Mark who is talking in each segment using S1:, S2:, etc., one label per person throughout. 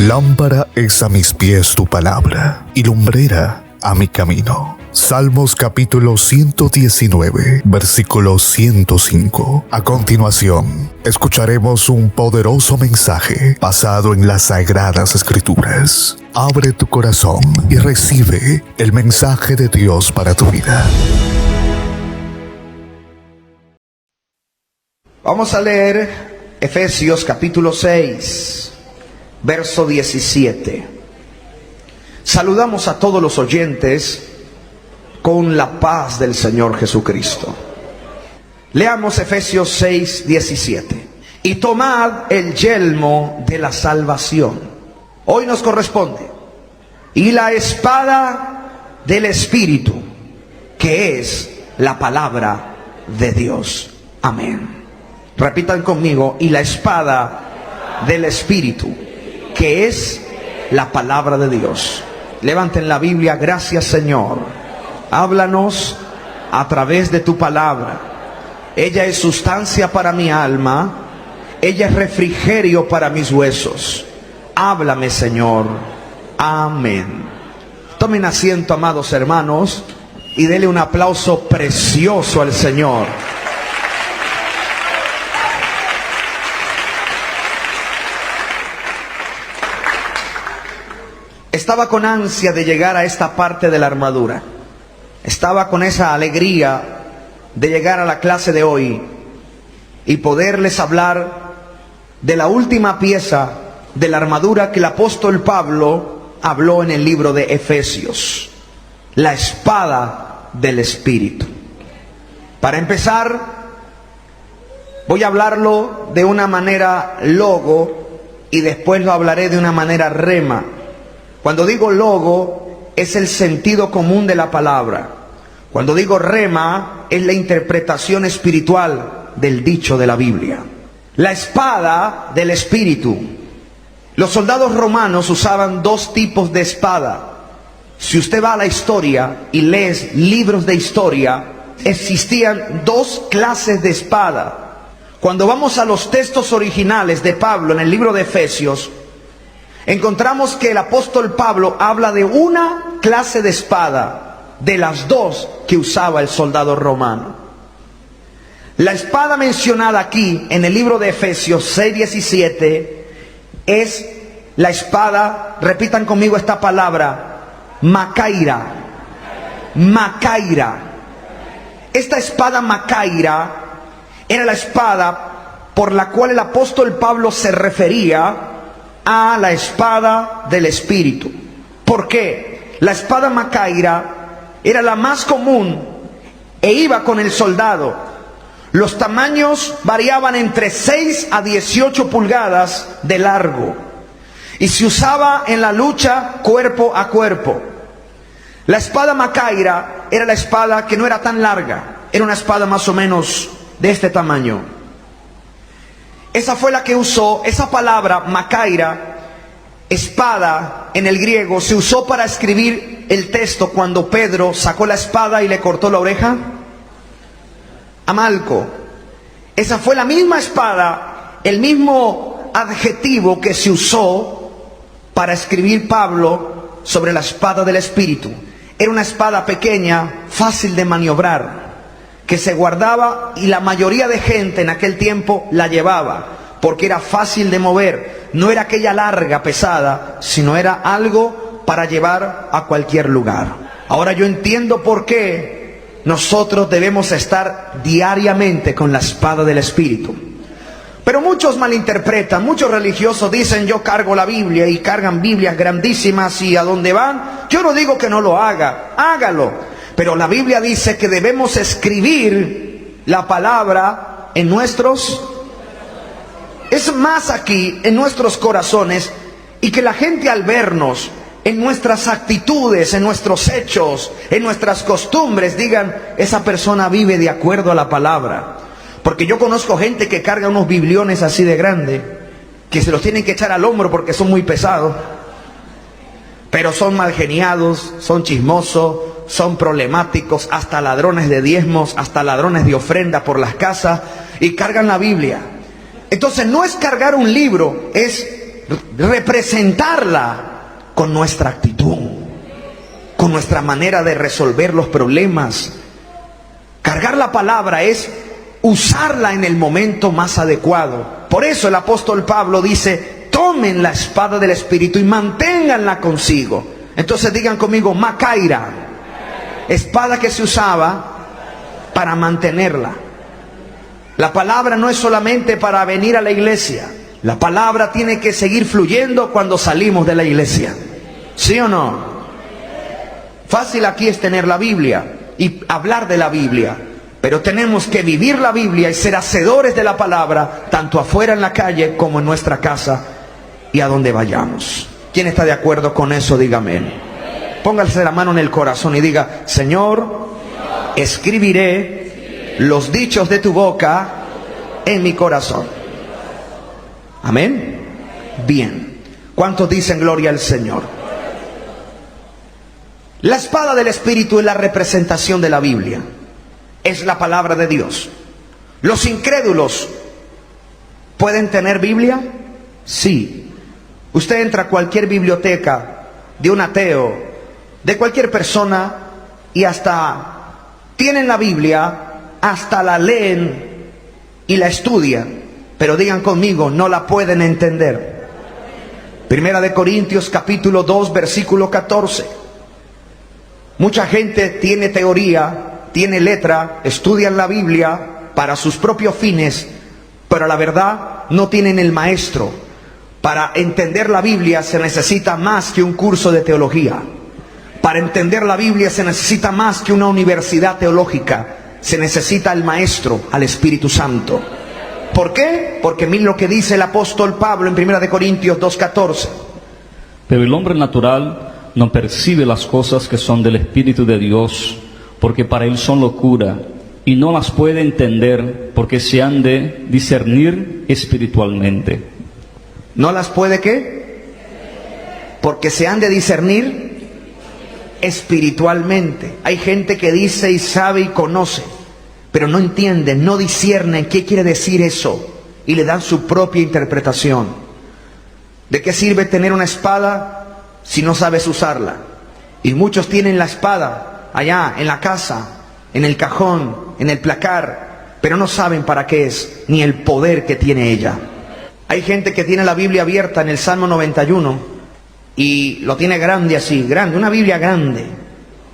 S1: Lámpara es a mis pies tu palabra, y lumbrera a mi camino. Salmos capítulo 119, versículo 105. A continuación, escucharemos un poderoso mensaje basado en las Sagradas Escrituras. Abre tu corazón y recibe el mensaje de Dios para tu vida.
S2: Vamos a leer Efesios capítulo 6, verso 17. Saludamos a todos los oyentes con la paz del Señor Jesucristo. Leamos Efesios 6, 17. Y tomad el yelmo de la salvación. Hoy nos corresponde. Y la espada del Espíritu, que es la palabra de Dios. Amén. Repitan conmigo. Y la espada del Espíritu, que es la palabra de Dios. Levanten la Biblia. Gracias, Señor. Háblanos a través de tu palabra. Ella es sustancia para mi alma. Ella es refrigerio para mis huesos. Háblame, Señor. Amén. Tomen asiento, amados hermanos, y denle un aplauso precioso al Señor. Estaba con ansia de llegar a esta parte de la armadura. Estaba con esa alegría de llegar a la clase de hoy y poderles hablar de la última pieza de la armadura que el apóstol Pablo habló en el libro de Efesios: la espada del Espíritu. Para empezar, voy a hablarlo de una manera logo y después lo hablaré de una manera rema. Cuando digo logo, es el sentido común de la palabra. Cuando digo rema, es la interpretación espiritual del dicho de la Biblia. La espada del Espíritu. Los soldados romanos usaban dos tipos de espada. Si usted va a la historia y lee libros de historia, existían dos clases de espada. Cuando vamos a los textos originales de Pablo en el libro de Efesios, encontramos que el apóstol Pablo habla de una clase de espada de las dos que usaba el soldado romano. La espada mencionada aquí en el libro de Efesios 6:17 es la espada, repitan conmigo esta palabra, macaira. Macaira. Esta espada macaira era la espada por la cual el apóstol Pablo se refería a la espada del Espíritu. ¿Por qué? La espada macaira era la más común e iba con el soldado. Los tamaños variaban entre 6 a 18 pulgadas de largo y se usaba en la lucha cuerpo a cuerpo. La espada macaira era la espada que no era tan larga, era una espada más o menos de este tamaño. Esa fue la que usó, esa palabra macaira, espada en el griego, se usó para escribir el texto cuando Pedro sacó la espada y le cortó la oreja a Malco. Esa fue la misma espada, el mismo adjetivo que se usó para escribir Pablo sobre la espada del Espíritu. Era una espada pequeña, fácil de maniobrar, que se guardaba y la mayoría de gente en aquel tiempo la llevaba, porque era fácil de mover. No era aquella larga, pesada, sino era algo para llevar a cualquier lugar. Ahora yo entiendo por qué nosotros debemos estar diariamente con la espada del Espíritu. Pero muchos malinterpretan, muchos religiosos dicen: yo cargo la Biblia, y cargan Biblias grandísimas y a donde van. Yo no digo que no lo haga, hágalo. Pero la Biblia dice que debemos escribir la palabra en nuestros... Es más, aquí, en nuestros corazones, y que la gente al vernos, en nuestras actitudes, en nuestros hechos, en nuestras costumbres, digan: esa persona vive de acuerdo a la palabra. Porque yo conozco gente que carga unos bibliones así de grande, que se los tienen que echar al hombro porque son muy pesados, pero son malgeniados, son chismosos, son problemáticos, hasta ladrones de diezmos, hasta ladrones de ofrenda por las casas, y cargan la Biblia. Entonces no es cargar un libro, es representarla con nuestra actitud, con nuestra manera de resolver los problemas. Cargar la palabra es usarla en el momento más adecuado. Por eso el apóstol Pablo dice: tomen la espada del Espíritu y manténganla consigo. Entonces digan conmigo: Macaira, espada que se usaba para mantenerla. La palabra no es solamente para venir a la iglesia. La palabra tiene que seguir fluyendo cuando salimos de la iglesia. ¿Sí o no? Fácil aquí es tener la Biblia y hablar de la Biblia, pero tenemos que vivir la Biblia y ser hacedores de la palabra, tanto afuera en la calle como en nuestra casa y a donde vayamos. ¿Quién está de acuerdo con eso? Dígame. Póngase la mano en el corazón y diga: Señor, escribiré los dichos de tu boca en mi corazón. Amén. Bien. ¿Cuántos dicen gloria al Señor? La espada del Espíritu es la representación de la Biblia. Es la palabra de Dios. ¿Los incrédulos pueden tener Biblia? Sí. Usted entra a cualquier biblioteca de un ateo, de cualquier persona, y hasta tienen la Biblia, hasta la leen y la estudian, pero digan conmigo: no la pueden entender. Primera de Corintios capítulo 2 versículo 14. Mucha gente tiene teoría, tiene letra, estudian la Biblia para sus propios fines, pero la verdad no tienen el maestro. Para entender la Biblia se necesita más que un curso de teología. Para entender la Biblia se necesita más que una universidad teológica. Se necesita el maestro, al Espíritu Santo. ¿Por qué? Porque miren lo que dice el apóstol Pablo en 1 Corintios 2:14.
S3: Pero el hombre natural no percibe las cosas que son del Espíritu de Dios, porque para él son locura, y no las puede entender, porque se han de discernir espiritualmente.
S2: ¿No las puede qué? Porque se han de discernir espiritualmente. Hay gente que dice y sabe y conoce, pero no entienden, no disciernen qué quiere decir eso, y le dan su propia interpretación. ¿De qué sirve tener una espada si no sabes usarla? Y muchos tienen la espada allá en la casa, en el cajón, en el placar, pero no saben para qué es, ni el poder que tiene ella. Hay gente que tiene la Biblia abierta en el Salmo 91 y lo tiene grande así, grande, una Biblia grande.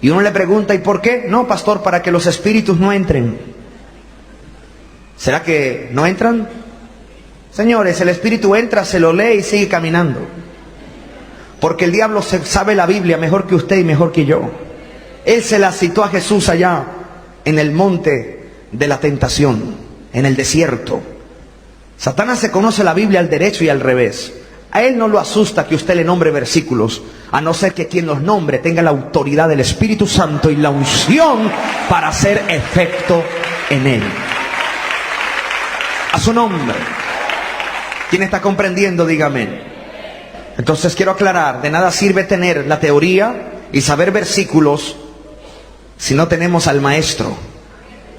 S2: Y uno le pregunta: ¿y por qué? No, pastor, para que los espíritus no entren. ¿Será que no entran? Señores, el espíritu entra, se lo lee y sigue caminando. Porque el diablo sabe la Biblia mejor que usted y mejor que yo. Él se la citó a Jesús allá en el monte de la tentación, en el desierto. Satanás se conoce la Biblia al derecho y al revés. A él no lo asusta que usted le nombre versículos, a no ser que quien los nombre tenga la autoridad del Espíritu Santo y la unción para hacer efecto en él. A su nombre. ¿Quién está comprendiendo? Dígame. Entonces quiero aclarar: de nada sirve tener la teoría y saber versículos si no tenemos al maestro,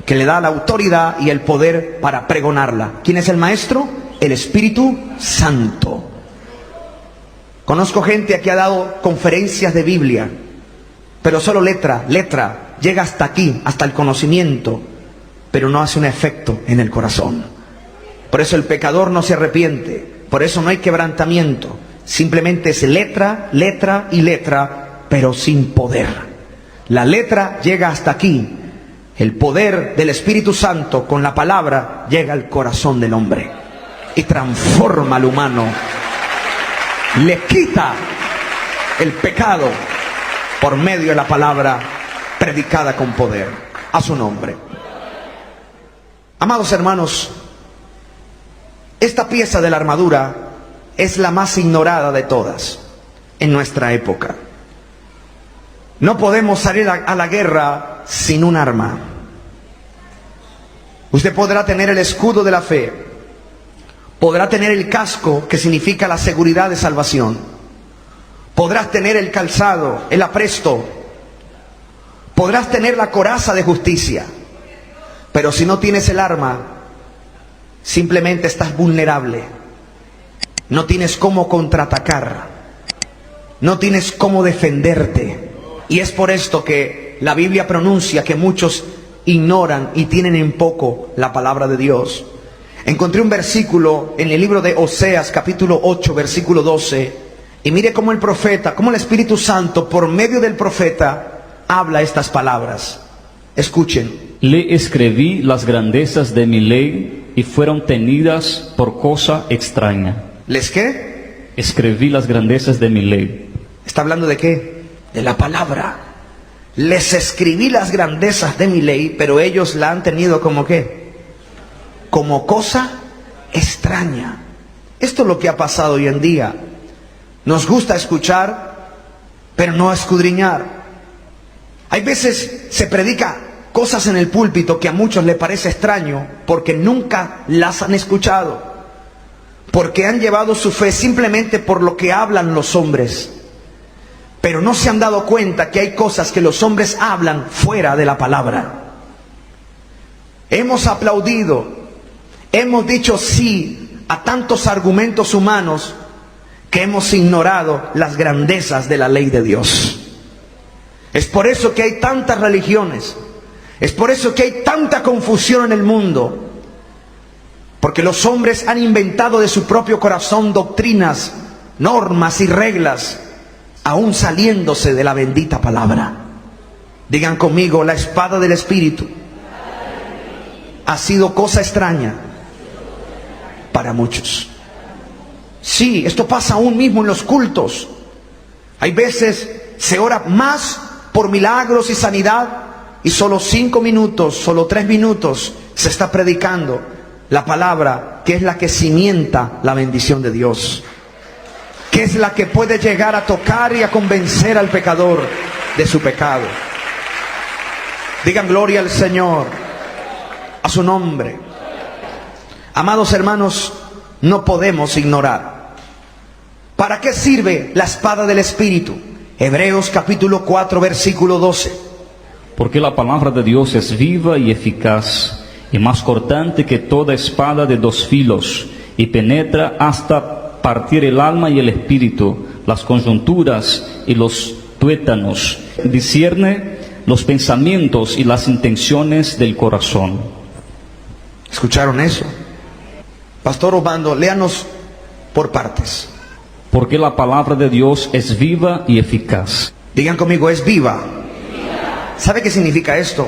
S2: que le da la autoridad y el poder para pregonarla. ¿Quién es el maestro? El Espíritu Santo. Conozco gente que ha dado conferencias de Biblia, pero solo letra, llega hasta aquí, hasta el conocimiento, pero no hace un efecto en el corazón. Por eso el pecador no se arrepiente, por eso no hay quebrantamiento. Simplemente es letra y letra, pero sin poder. La letra llega hasta aquí. El poder del Espíritu Santo con la palabra llega al corazón del hombre y transforma al humano. Le quita el pecado por medio de la palabra predicada con poder. A su nombre. Amados hermanos, esta pieza de la armadura es la más ignorada de todas en nuestra época. No podemos salir a la guerra sin un arma. Usted podrá tener el escudo de la fe, podrá tener el casco, que significa la seguridad de salvación, podrás tener el calzado, el apresto, podrás tener la coraza de justicia, pero si no tienes el arma, simplemente estás vulnerable. no tienes cómo contraatacar, no tienes cómo defenderte. Y es por esto que la Biblia pronuncia que muchos ignoran y tienen en poco la palabra de Dios. Encontré un versículo en el libro de Oseas, capítulo 8, versículo 12. Y mire cómo el profeta, cómo el Espíritu Santo, por medio del profeta, habla estas palabras. Escuchen.
S3: Le escribí las grandezas de mi ley y fueron tenidas por cosa extraña.
S2: ¿Les qué?
S3: Escribí las grandezas de mi ley.
S2: ¿Está hablando de qué? De la palabra. Les escribí las grandezas de mi ley, pero ellos la han tenido como qué? Como cosa extraña. Esto es lo que ha pasado hoy en día. Nos gusta escuchar, pero no escudriñar. Hay veces se predica cosas en el púlpito que a muchos les parece extraño porque nunca las han escuchado, porque han llevado su fe simplemente por lo que hablan los hombres, pero no se han dado cuenta que hay cosas que los hombres hablan fuera de la palabra. Hemos aplaudido, hemos dicho sí a tantos argumentos humanos que hemos ignorado las grandezas de la ley de Dios. Es por eso que hay tantas religiones, es por eso que hay tanta confusión en el mundo, porque los hombres han inventado de su propio corazón doctrinas, normas y reglas, aún saliéndose de la bendita palabra. Digan conmigo, la espada del Espíritu ha sido cosa extraña para muchos. Sí, esto pasa aún mismo en los cultos. Hay veces se ora más por milagros y sanidad y solo 5 minutos, solo 3 minutos se está predicando la palabra, que es la que cimienta la bendición de Dios, que es la que puede llegar a tocar y a convencer al pecador de su pecado. Digan gloria al Señor, a su nombre. Amados hermanos, no podemos ignorar. ¿Para qué sirve la espada del Espíritu? Hebreos capítulo 4, versículo 12.
S3: Porque la palabra de Dios es viva y eficaz, y más cortante que toda espada de 2 filos, y penetra hasta partir el alma y el espíritu, las coyunturas y los tuétanos, discierne los pensamientos y las intenciones del corazón.
S2: ¿Escucharon eso? Pastor Obando, léanos por partes.
S3: Porque la palabra de Dios es viva y eficaz.
S2: Digan conmigo, es viva. ¿Sabe qué significa esto?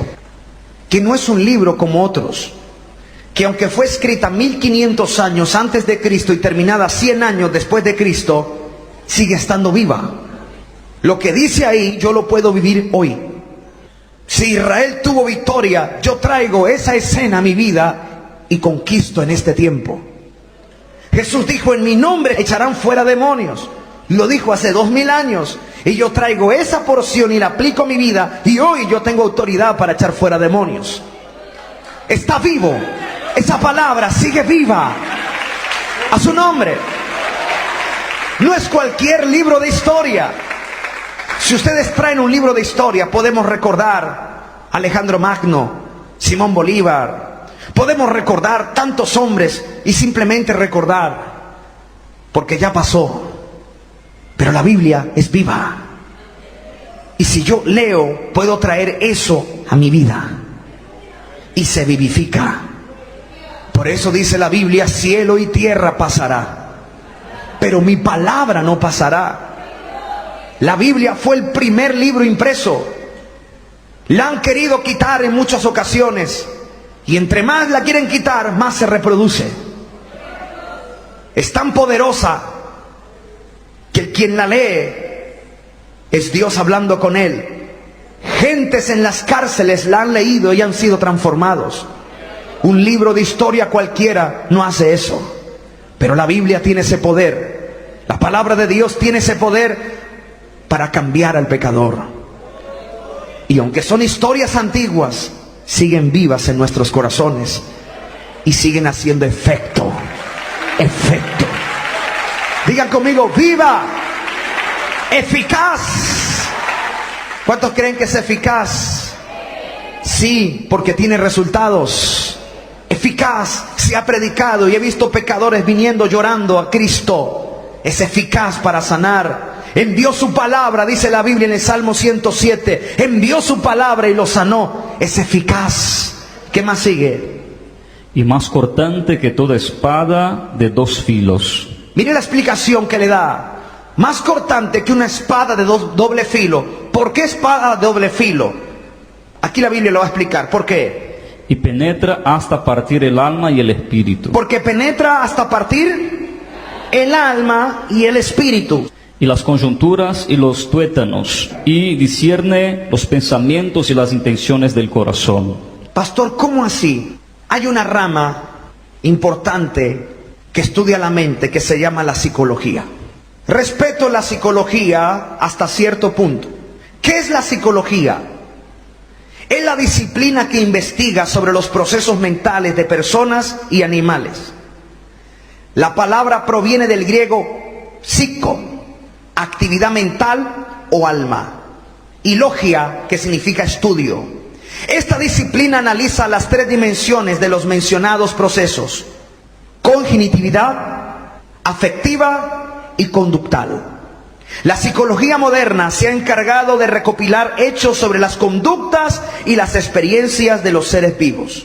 S2: Que no es un libro como otros, que aunque fue escrita 1500 años antes de Cristo y terminada 100 años después de Cristo, sigue estando viva. Lo que dice ahí, yo lo puedo vivir hoy. Si Israel tuvo victoria, yo traigo esa escena a mi vida y conquisto en este tiempo. Jesús dijo, en mi nombre echarán fuera demonios. Lo dijo hace 2000 años. Y yo traigo esa porción y la aplico a mi vida. Y hoy yo tengo autoridad para echar fuera demonios. Está vivo. Esa palabra sigue viva. A su nombre. No es cualquier libro de historia. Si ustedes traen un libro de historia, podemos recordar a Alejandro Magno, Simón Bolívar. Podemos recordar tantos hombres y simplemente recordar, porque ya pasó. Pero la Biblia es viva. Y si yo leo, puedo traer eso a mi vida. Y se vivifica. Por eso dice la Biblia, cielo y tierra pasará, pero mi palabra no pasará. La Biblia fue el primer libro impreso. La han querido quitar en muchas ocasiones. Y entre más la quieren quitar, más se reproduce. Es tan poderosa que quien la lee es Dios hablando con él. Gentes en las cárceles la han leído y han sido transformados. Un libro de historia cualquiera no hace eso. Pero la Biblia tiene ese poder. La palabra de Dios tiene ese poder para cambiar al pecador. Y aunque son historias antiguas, siguen vivas en nuestros corazones y siguen haciendo efecto. Efecto. Digan conmigo, viva, eficaz. ¿Cuántos creen que es eficaz? Sí, porque tiene resultados. Eficaz. Si se ha predicado y he visto pecadores viniendo llorando a Cristo. Es eficaz para sanar. Envió su palabra, dice la Biblia en el Salmo 107. Envió su palabra y lo sanó. Es eficaz. ¿Qué más sigue?
S3: Y más cortante que toda espada de dos filos.
S2: Mire la explicación que le da. Más cortante que una espada de doble filo. ¿Por qué espada de doble filo? Aquí la Biblia lo va a explicar. ¿Por qué?
S3: Y penetra hasta partir el alma y el espíritu.
S2: Porque penetra hasta partir el alma y el espíritu.
S3: Y las coyunturas y los tuétanos. Y discierne los pensamientos y las intenciones del corazón.
S2: Pastor, ¿cómo así? Hay una rama importante que estudia la mente que se llama la psicología. Respeto la psicología hasta cierto punto. ¿Qué es la psicología? Es la disciplina que investiga sobre los procesos mentales de personas y animales. La palabra proviene del griego psico, actividad mental o alma, y logia, que significa estudio. Esta disciplina analiza las tres dimensiones de los mencionados procesos: cognitividad, afectiva y conductual. La psicología moderna se ha encargado de recopilar hechos sobre las conductas y las experiencias de los seres vivos.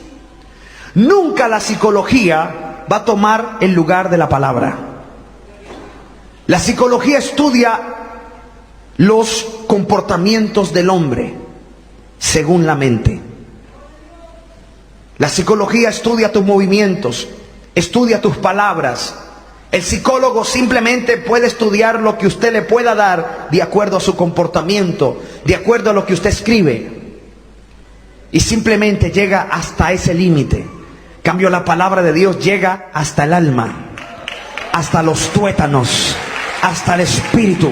S2: Nunca la psicología va a tomar el lugar de la palabra. La psicología estudia los comportamientos del hombre según la mente. La psicología estudia tus movimientos, estudia tus palabras. El psicólogo simplemente puede estudiar lo que usted le pueda dar de acuerdo a su comportamiento, de acuerdo a lo que usted escribe. Y simplemente llega hasta ese límite. En cambio, la palabra de Dios llega hasta el alma, hasta los tuétanos, hasta el espíritu.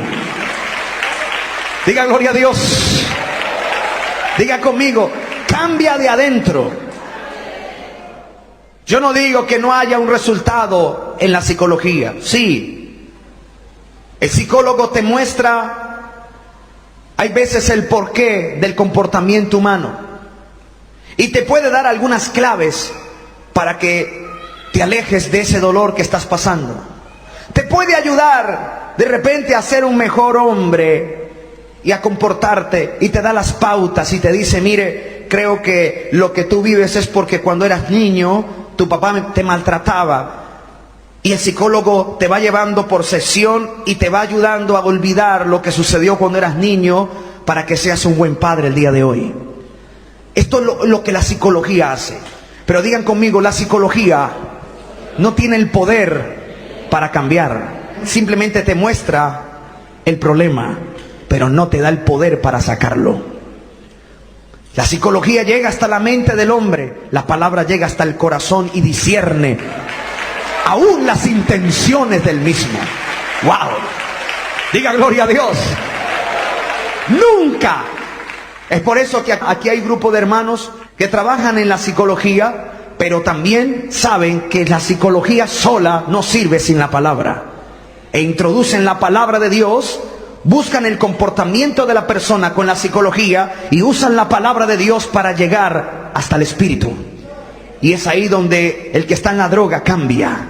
S2: Diga gloria a Dios. Diga conmigo, cambia de adentro. Yo no digo que no haya un resultado en la psicología. Sí. El psicólogo te muestra, hay veces, el porqué del comportamiento humano. Y te puede dar algunas claves para que te alejes de ese dolor que estás pasando. Te puede ayudar de repente a ser un mejor hombre y a comportarte, y te da las pautas y te dice: mire, creo que lo que tú vives es porque cuando eras niño tu papá te maltrataba. Y el psicólogo te va llevando por sesión y te va ayudando a olvidar lo que sucedió cuando eras niño para que seas un buen padre el día de hoy. Esto es lo que la psicología hace. Pero digan conmigo, la psicología no tiene el poder para cambiar. Simplemente te muestra el problema, pero no te da el poder para sacarlo. La psicología llega hasta la mente del hombre, la palabra llega hasta el corazón y discierne aún las intenciones del mismo. ¡Wow! Diga gloria a Dios. Nunca. Es por eso que aquí hay grupo de hermanos que trabajan en la psicología, pero también saben que la psicología sola no sirve sin la palabra. E introducen la palabra de Dios, buscan el comportamiento de la persona con la psicología y usan la palabra de Dios para llegar hasta el espíritu. Y es ahí donde el que está en la droga cambia.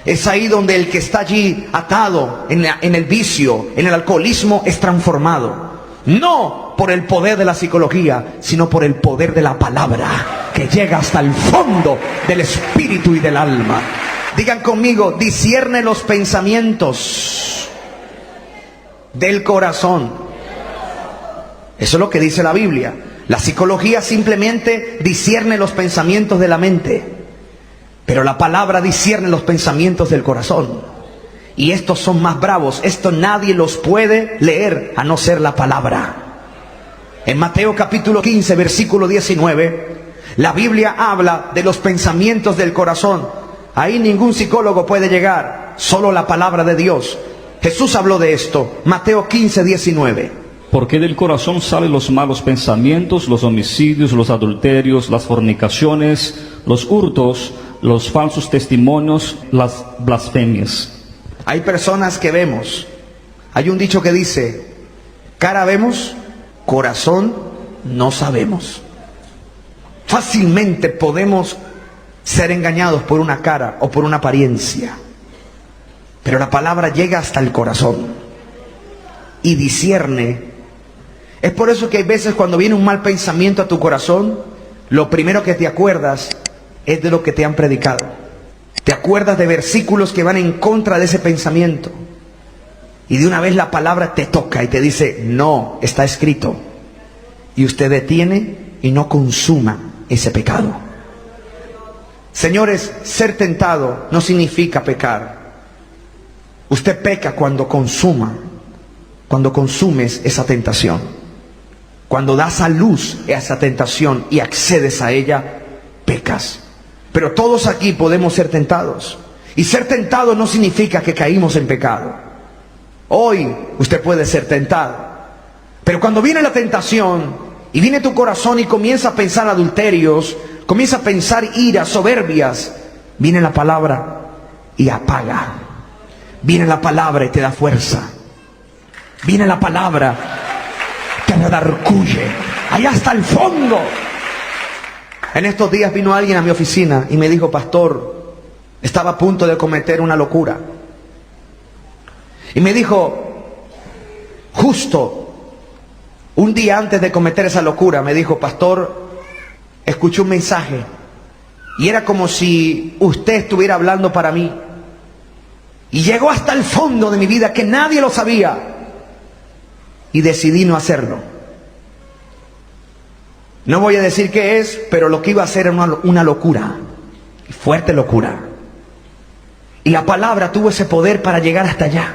S2: Es ahí donde el que está allí atado en el vicio, en el alcoholismo, es transformado. No por el poder de la psicología, sino por el poder de la palabra, que llega hasta el fondo del espíritu y del alma. Digan conmigo, discierne los pensamientos del corazón. Eso es lo que dice la Biblia. La psicología simplemente discierne los pensamientos de la mente, pero la palabra discierne los pensamientos del corazón. Y estos son más bravos. Esto nadie los puede leer a no ser la palabra. En Mateo capítulo 15, versículo 19, la Biblia habla de los pensamientos del corazón. Ahí ningún psicólogo puede llegar, solo la palabra de Dios. Jesús habló de esto, Mateo 15, 19.
S3: Porque del corazón salen los malos pensamientos, los homicidios, los adulterios, las fornicaciones, los hurtos, los falsos testimonios, las blasfemias.
S2: Hay personas que vemos, hay un dicho que dice: cara vemos, corazón no sabemos. Fácilmente podemos ser engañados por una cara o por una apariencia. Pero la palabra llega hasta el corazón y discierne. Es por eso que hay veces cuando viene un mal pensamiento a tu corazón, lo primero que te acuerdas es de lo que te han predicado. Te acuerdas de versículos que van en contra de ese pensamiento. Y de una vez la palabra te toca y te dice, no, está escrito. Y usted detiene y no consuma ese pecado. Señores, ser tentado no significa pecar. Usted peca cuando consumes esa tentación. Cuando das a luz a esa tentación y accedes a ella, pecas. Pero todos aquí podemos ser tentados. Y ser tentado no significa que caímos en pecado. Hoy usted puede ser tentado. Pero cuando viene la tentación y viene tu corazón y comienza a pensar adulterios, comienza a pensar iras, soberbias, viene la palabra y apaga. Viene la palabra y te da fuerza. Viene la palabra, te redarguye. Allá hasta el fondo. En estos días vino alguien a mi oficina y me dijo, pastor, estaba a punto de cometer una locura. Y me dijo, justo un día antes de cometer esa locura, me dijo, pastor, escuché un mensaje y era como si usted estuviera hablando para mí. Y llegó hasta el fondo de mi vida, que nadie lo sabía. Y decidí no hacerlo. No voy a decir qué es, pero lo que iba a hacer era una locura. Fuerte locura. Y la palabra tuvo ese poder para llegar hasta allá.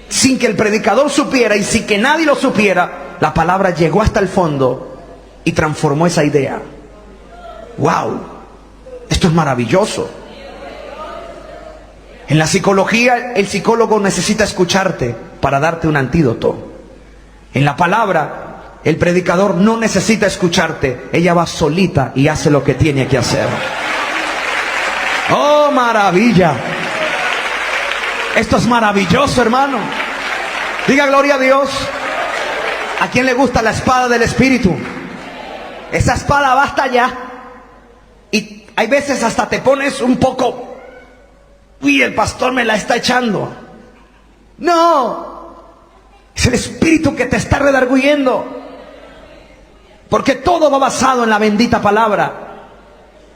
S2: Sin que el predicador supiera y sin que nadie lo supiera, la palabra llegó hasta el fondo y transformó esa idea. ¡Wow! Esto es maravilloso. En la psicología, el psicólogo necesita escucharte para darte un antídoto. En la palabra, el predicador no necesita escucharte. Ella va solita y hace lo que tiene que hacer. ¡Oh, maravilla! Esto es maravilloso, hermano. Diga gloria a Dios. ¿A quién le gusta la espada del Espíritu? Esa espada va hasta allá. Y hay veces hasta te pones un poco... Uy, el pastor me la está echando. No, es el Espíritu que te está redarguyendo. Porque todo va basado en la bendita palabra.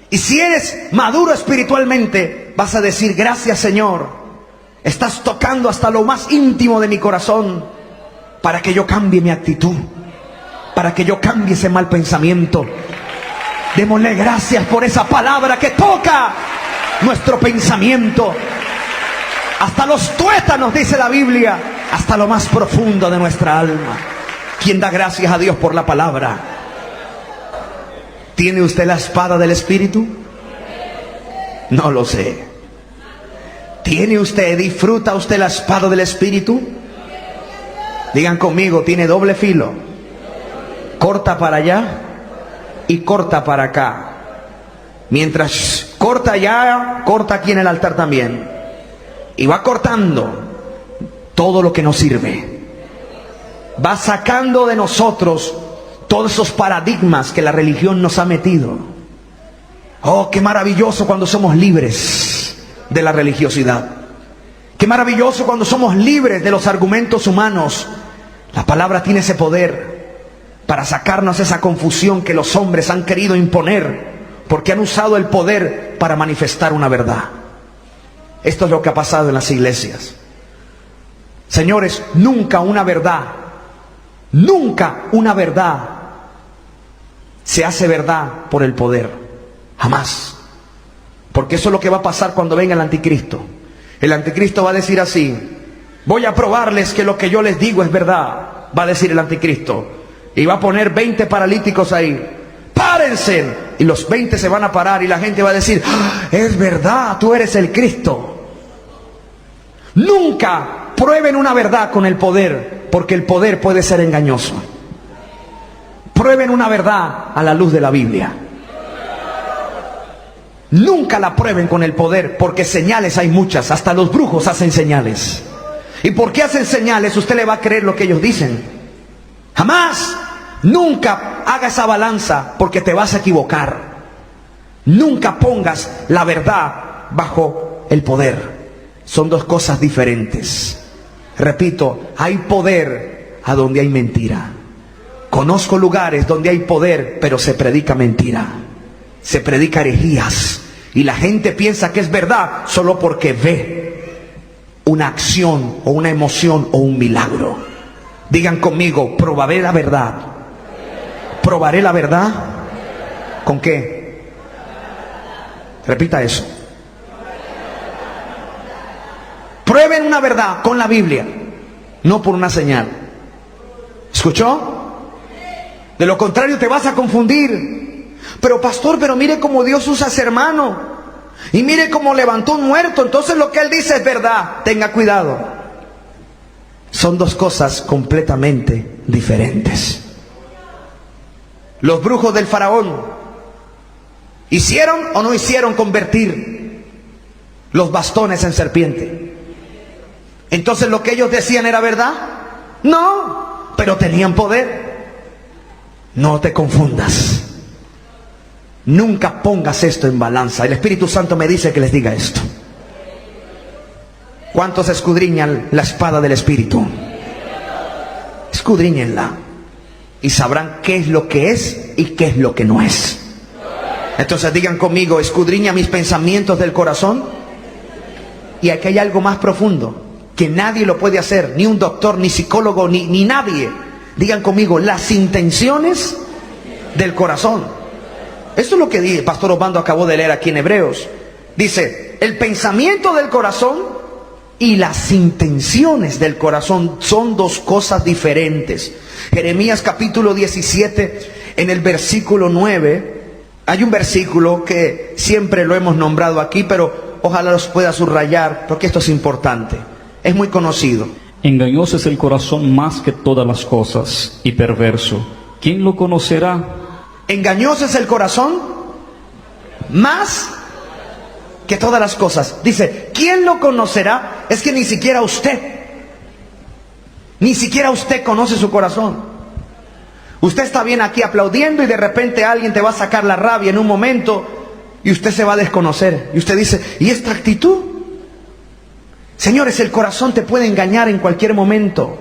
S2: Y si eres maduro espiritualmente, vas a decir, gracias Señor, estás tocando hasta lo más íntimo de mi corazón, para que yo cambie mi actitud, para que yo cambie ese mal pensamiento. Démosle gracias por esa palabra que toca nuestro pensamiento hasta los tuétanos, dice la Biblia, hasta lo más profundo de nuestra alma. ¿Quién da gracias a Dios por la palabra? ¿Tiene usted la espada del Espíritu? No lo sé. ¿Tiene usted, disfruta usted la espada del Espíritu? Digan conmigo, tiene doble filo. Corta para allá y corta para acá. Mientras corta allá, corta aquí en el altar también. Y va cortando todo lo que nos sirve. Va sacando de nosotros todos esos paradigmas que la religión nos ha metido. Oh, qué maravilloso cuando somos libres de la religiosidad. Qué maravilloso cuando somos libres de los argumentos humanos. La palabra tiene ese poder para sacarnos esa confusión que los hombres han querido imponer, porque han usado el poder para manifestar una verdad. Esto es lo que ha pasado en las iglesias. Señores, nunca una verdad se hace verdad por el poder. Jamás. Porque eso es lo que va a pasar cuando venga el anticristo. El anticristo va a decir así: voy a probarles que lo que yo les digo es verdad. Va a decir el anticristo. Y va a poner 20 paralíticos ahí. ¡Párense! Y los 20 se van a parar y la gente va a decir: ¡ah, es verdad, tú eres el Cristo! Nunca prueben una verdad con el poder, porque el poder puede ser engañoso. Prueben una verdad a la luz de la Biblia. Nunca la prueben con el poder, porque señales hay muchas. Hasta los brujos hacen señales. ¿Y por qué hacen señales? Usted le va a creer lo que ellos dicen. Jamás. Nunca haga esa balanza, porque te vas a equivocar. Nunca pongas la verdad bajo el poder. Son dos cosas diferentes. Repito, hay poder a donde hay mentira. Conozco lugares donde hay poder, pero se predica mentira. Se predica herejías. Y la gente piensa que es verdad solo porque ve una acción o una emoción o un milagro. Digan conmigo, probaré la verdad. ¿Probaré la verdad? ¿Con qué? Repita eso. Prueben una verdad con la Biblia, no por una señal. ¿Escuchó? De lo contrario te vas a confundir. Pero pastor, pero mire cómo Dios usa a ese hermano. Y mire cómo levantó un muerto. Entonces lo que él dice es verdad. Tenga cuidado. Son dos cosas completamente diferentes. Los brujos del faraón, ¿hicieron o no hicieron convertir los bastones en serpiente? Entonces lo que ellos decían era verdad. No, pero tenían poder. No te confundas. Nunca pongas esto en balanza. El Espíritu Santo me dice que les diga esto. ¿Cuántos escudriñan la espada del Espíritu? Escudriñenla y sabrán qué es lo que es y qué es lo que no es. Entonces digan conmigo, escudriña mis pensamientos del corazón. Y aquí hay algo más profundo que nadie lo puede hacer, ni un doctor, ni psicólogo, ni nadie. Digan conmigo, las intenciones del corazón. Esto es lo que el pastor Osvaldo acabó de leer aquí en Hebreos. Dice, el pensamiento del corazón y las intenciones del corazón son dos cosas diferentes. Jeremías capítulo 17, en el versículo 9, hay un versículo que siempre lo hemos nombrado aquí, pero ojalá los pueda subrayar, porque esto es importante. Es muy conocido.
S3: Engañoso es el corazón más que todas las cosas y perverso. ¿Quién lo conocerá?
S2: Engañoso es el corazón más que todas las cosas. Dice, ¿quién lo conocerá? Es que ni siquiera usted conoce su corazón. Usted está bien aquí aplaudiendo y de repente alguien te va a sacar la rabia en un momento y usted se va a desconocer. Y usted dice, ¿y esta actitud? Señores, el corazón te puede engañar en cualquier momento.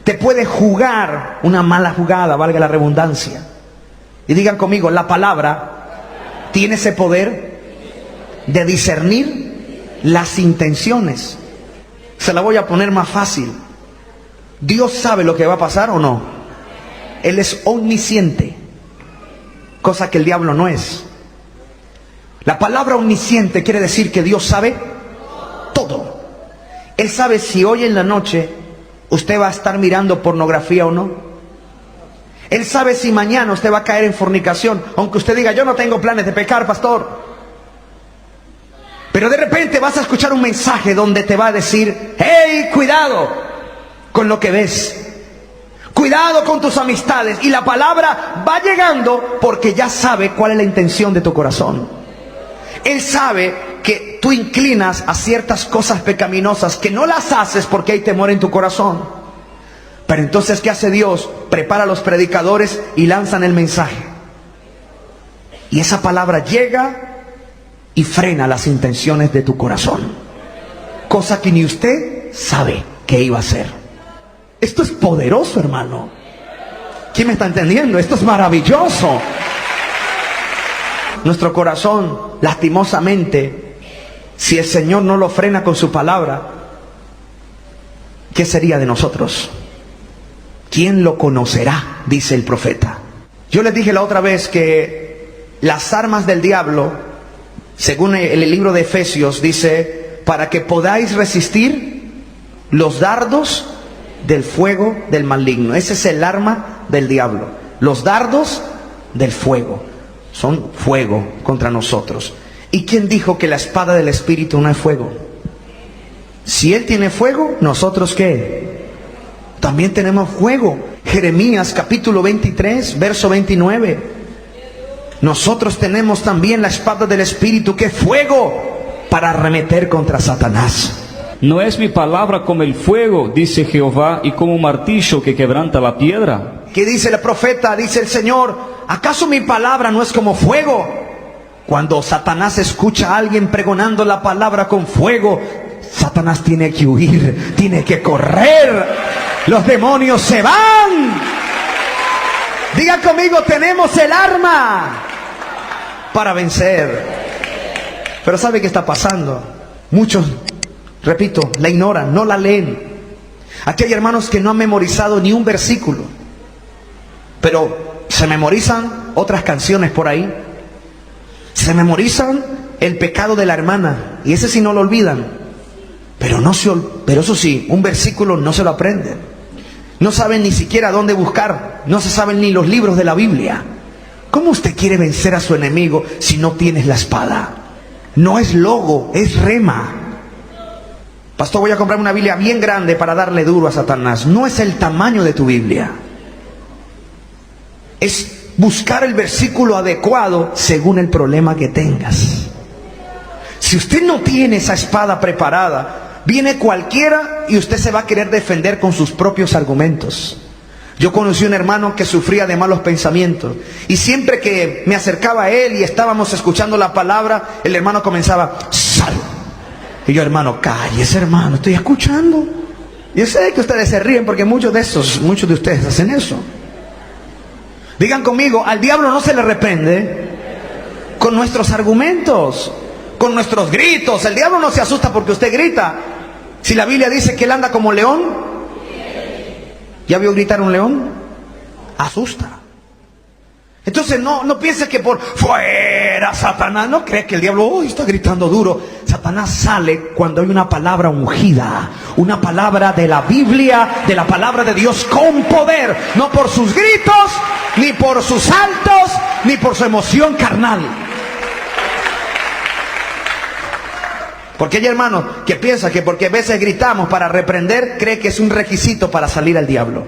S2: Te puede jugar una mala jugada, valga la redundancia. Y digan conmigo, la palabra tiene ese poder de discernir las intenciones. Se la voy a poner más fácil. ¿Dios sabe lo que va a pasar o no? Él es omnisciente, cosa que el diablo no es. La palabra omnisciente quiere decir que Dios sabe todo. Él sabe si hoy en la noche usted va a estar mirando pornografía o no. Él sabe si mañana usted va a caer en fornicación, aunque usted diga, yo no tengo planes de pecar, pastor. Pero de repente vas a escuchar un mensaje donde te va a decir, hey, cuidado con lo que ves. Cuidado con tus amistades. Y la palabra va llegando porque ya sabe cuál es la intención de tu corazón. Él sabe que tú inclinas a ciertas cosas pecaminosas que no las haces porque hay temor en tu corazón. Pero entonces, ¿qué hace Dios? Prepara a los predicadores y lanzan el mensaje. Y esa palabra llega y frena las intenciones de tu corazón. Cosa que ni usted sabe que iba a hacer. Esto es poderoso, hermano. ¿Quién me está entendiendo? Esto es maravilloso. Nuestro corazón, lastimosamente, si el Señor no lo frena con su palabra, ¿qué sería de nosotros? ¿Quién lo conocerá? Dice el profeta. Yo les dije la otra vez que las armas del diablo, según el libro de Efesios, dice, para que podáis resistir los dardos del fuego del maligno. Ese es el arma del diablo. Los dardos del fuego. Son fuego contra nosotros. ¿Y quién dijo que la espada del Espíritu no es fuego? Si Él tiene fuego, ¿nosotros qué? También tenemos fuego. Jeremías capítulo 23, verso 29. Nosotros tenemos también la espada del Espíritu, que es fuego para arremeter contra Satanás.
S3: No es mi palabra como el fuego, dice Jehová, y como un martillo que quebranta la piedra.
S2: ¿Qué dice el profeta? Dice el Señor, ¿acaso mi palabra no es como fuego Cuando Satanás escucha a alguien pregonando la palabra con fuego, Satanás tiene que huir, tiene que correr. Los demonios se van. Diga conmigo, tenemos el arma para vencer. Pero ¿sabe qué está pasando? Muchos, repito, la ignoran, no la leen. Aquí hay hermanos que no han memorizado ni un versículo, pero se memorizan otras canciones por ahí. Se memorizan el pecado de la hermana, y ese sí no lo olvidan. Pero eso sí, un versículo no se lo aprenden. No saben ni siquiera dónde buscar. No se saben ni los libros de la Biblia. ¿Cómo usted quiere vencer a su enemigo si no tienes la espada? No es logo, es rema. Pastor, voy a comprar una Biblia bien grande para darle duro a Satanás. No es el tamaño de tu Biblia. Es buscar el versículo adecuado según el problema que tengas. Si usted no tiene esa espada preparada, viene cualquiera y usted se va a querer defender con sus propios argumentos. Yo conocí un hermano que sufría de malos pensamientos, y siempre que me acercaba a él y estábamos escuchando la palabra, el hermano comenzaba: sal. Y yo: hermano, cállese, hermano, estoy escuchando. Yo sé que ustedes se ríen porque muchos de ustedes hacen eso. Digan conmigo, al diablo no se le reprende con nuestros argumentos, con nuestros gritos. El diablo no se asusta porque usted grita. Si la Biblia dice que él anda como león, ¿ya vio gritar un león? Asusta. Entonces no piense que por fuera Satanás. No cree que el diablo hoy está gritando duro. Satanás sale cuando hay una palabra ungida, una palabra de la Biblia, de la palabra de Dios con poder. No por sus gritos, ni por sus saltos, ni por su emoción carnal. Porque hay hermanos que piensan que porque a veces gritamos para reprender, cree que es un requisito para salir al diablo.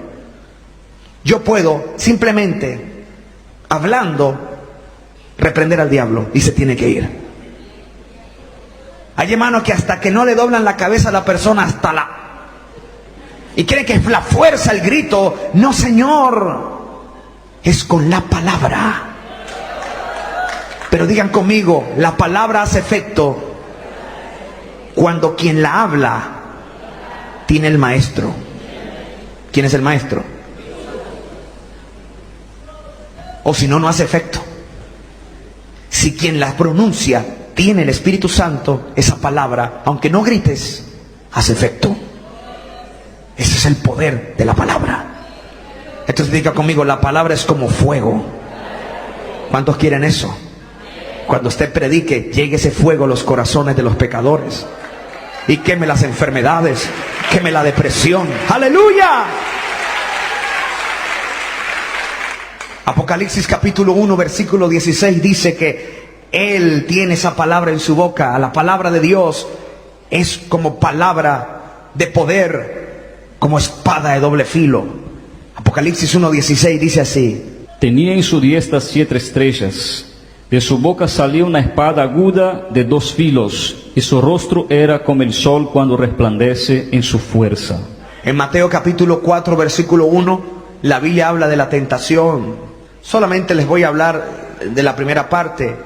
S2: Yo puedo simplemente, hablando, reprender al diablo y se tiene que ir. Hay hermanos que hasta que no le doblan la cabeza a la persona, y creen que es la fuerza el grito. No, señor, es con la palabra. Pero digan conmigo, la palabra hace efecto cuando quien la habla tiene el maestro. ¿Quién es el maestro? O si no, no hace efecto. Si quien la pronuncia tiene el Espíritu Santo, esa palabra, aunque no grites, hace efecto. Ese es el poder de la palabra. Entonces diga conmigo, la palabra es como fuego. ¿Cuántos quieren eso? Cuando usted predique, llegue ese fuego a los corazones de los pecadores y queme las enfermedades, queme la depresión. ¡Aleluya! Apocalipsis capítulo 1 versículo 16 dice que Él tiene esa palabra en su boca. La palabra de Dios es como palabra de poder, como espada de doble filo. Apocalipsis 1:16 dice así:
S3: Tenía en su diestra 7 estrellas. De su boca salía una espada aguda de 2 filos, y su rostro era como el sol cuando resplandece en su fuerza.
S2: En Mateo capítulo 4 versículo 1, la Biblia habla de la tentación. Solamente les voy a hablar de la primera parte.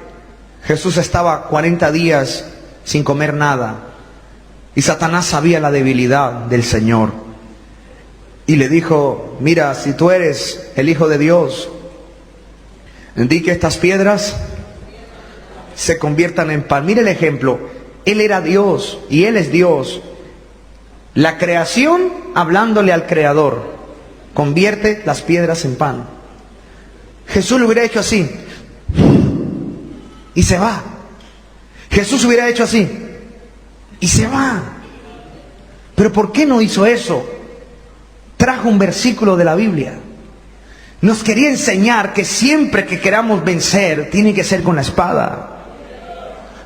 S2: Jesús estaba 40 días sin comer nada, y Satanás sabía la debilidad del Señor, y le dijo: mira, si tú eres el Hijo de Dios, di que estas piedras se conviertan en pan. Mire el ejemplo. Él era Dios y Él es Dios. La creación, hablándole al Creador, convierte las piedras en pan. Jesús lo hubiera hecho así y se va. Jesús hubiera hecho así y se va. Pero ¿por qué no hizo eso? Trajo un versículo de la Biblia. Nos quería enseñar que siempre que queramos vencer, tiene que ser con la espada.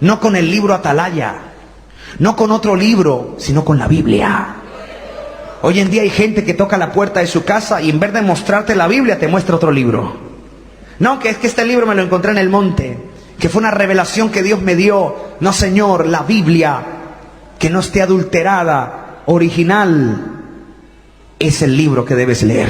S2: No con el libro Atalaya, no con otro libro, sino con la Biblia. Hoy en día hay gente que toca la puerta de su casa y en vez de mostrarte la Biblia, te muestra otro libro. No, que es que este libro me lo encontré en el monte, que fue una revelación que Dios me dio. No, Señor, la Biblia, que no esté adulterada, original, es el libro que debes leer.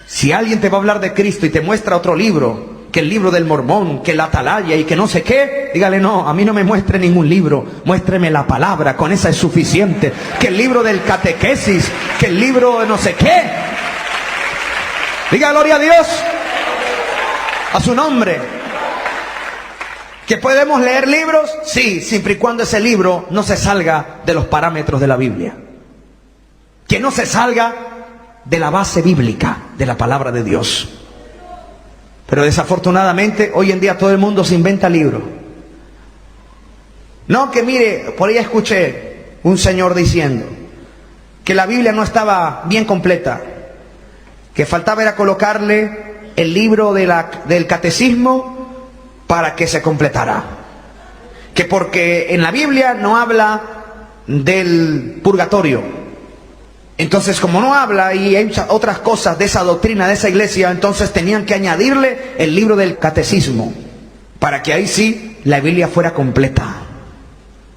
S2: Si alguien te va a hablar de Cristo y te muestra otro libro, que el libro del Mormón, que la Atalaya y que no sé qué. Dígale, no, a mí no me muestre ningún libro, muéstreme la palabra, con esa es suficiente. Que el libro del catequesis, que el libro de no sé qué. Diga gloria a Dios, a su nombre. ¿Que podemos leer libros? Sí, siempre y cuando ese libro no se salga de los parámetros de la Biblia. Que no se salga de la base bíblica de la palabra de Dios. Pero desafortunadamente hoy en día todo el mundo se inventa libros. No, que mire, por ahí escuché un señor diciendo que la Biblia no estaba bien completa, que faltaba era colocarle el libro del catecismo para que se completara. Que porque en la Biblia no habla del purgatorio. Entonces, como no habla y hay otras cosas de esa doctrina, de esa iglesia, entonces tenían que añadirle el libro del catecismo, para que ahí sí la Biblia fuera completa.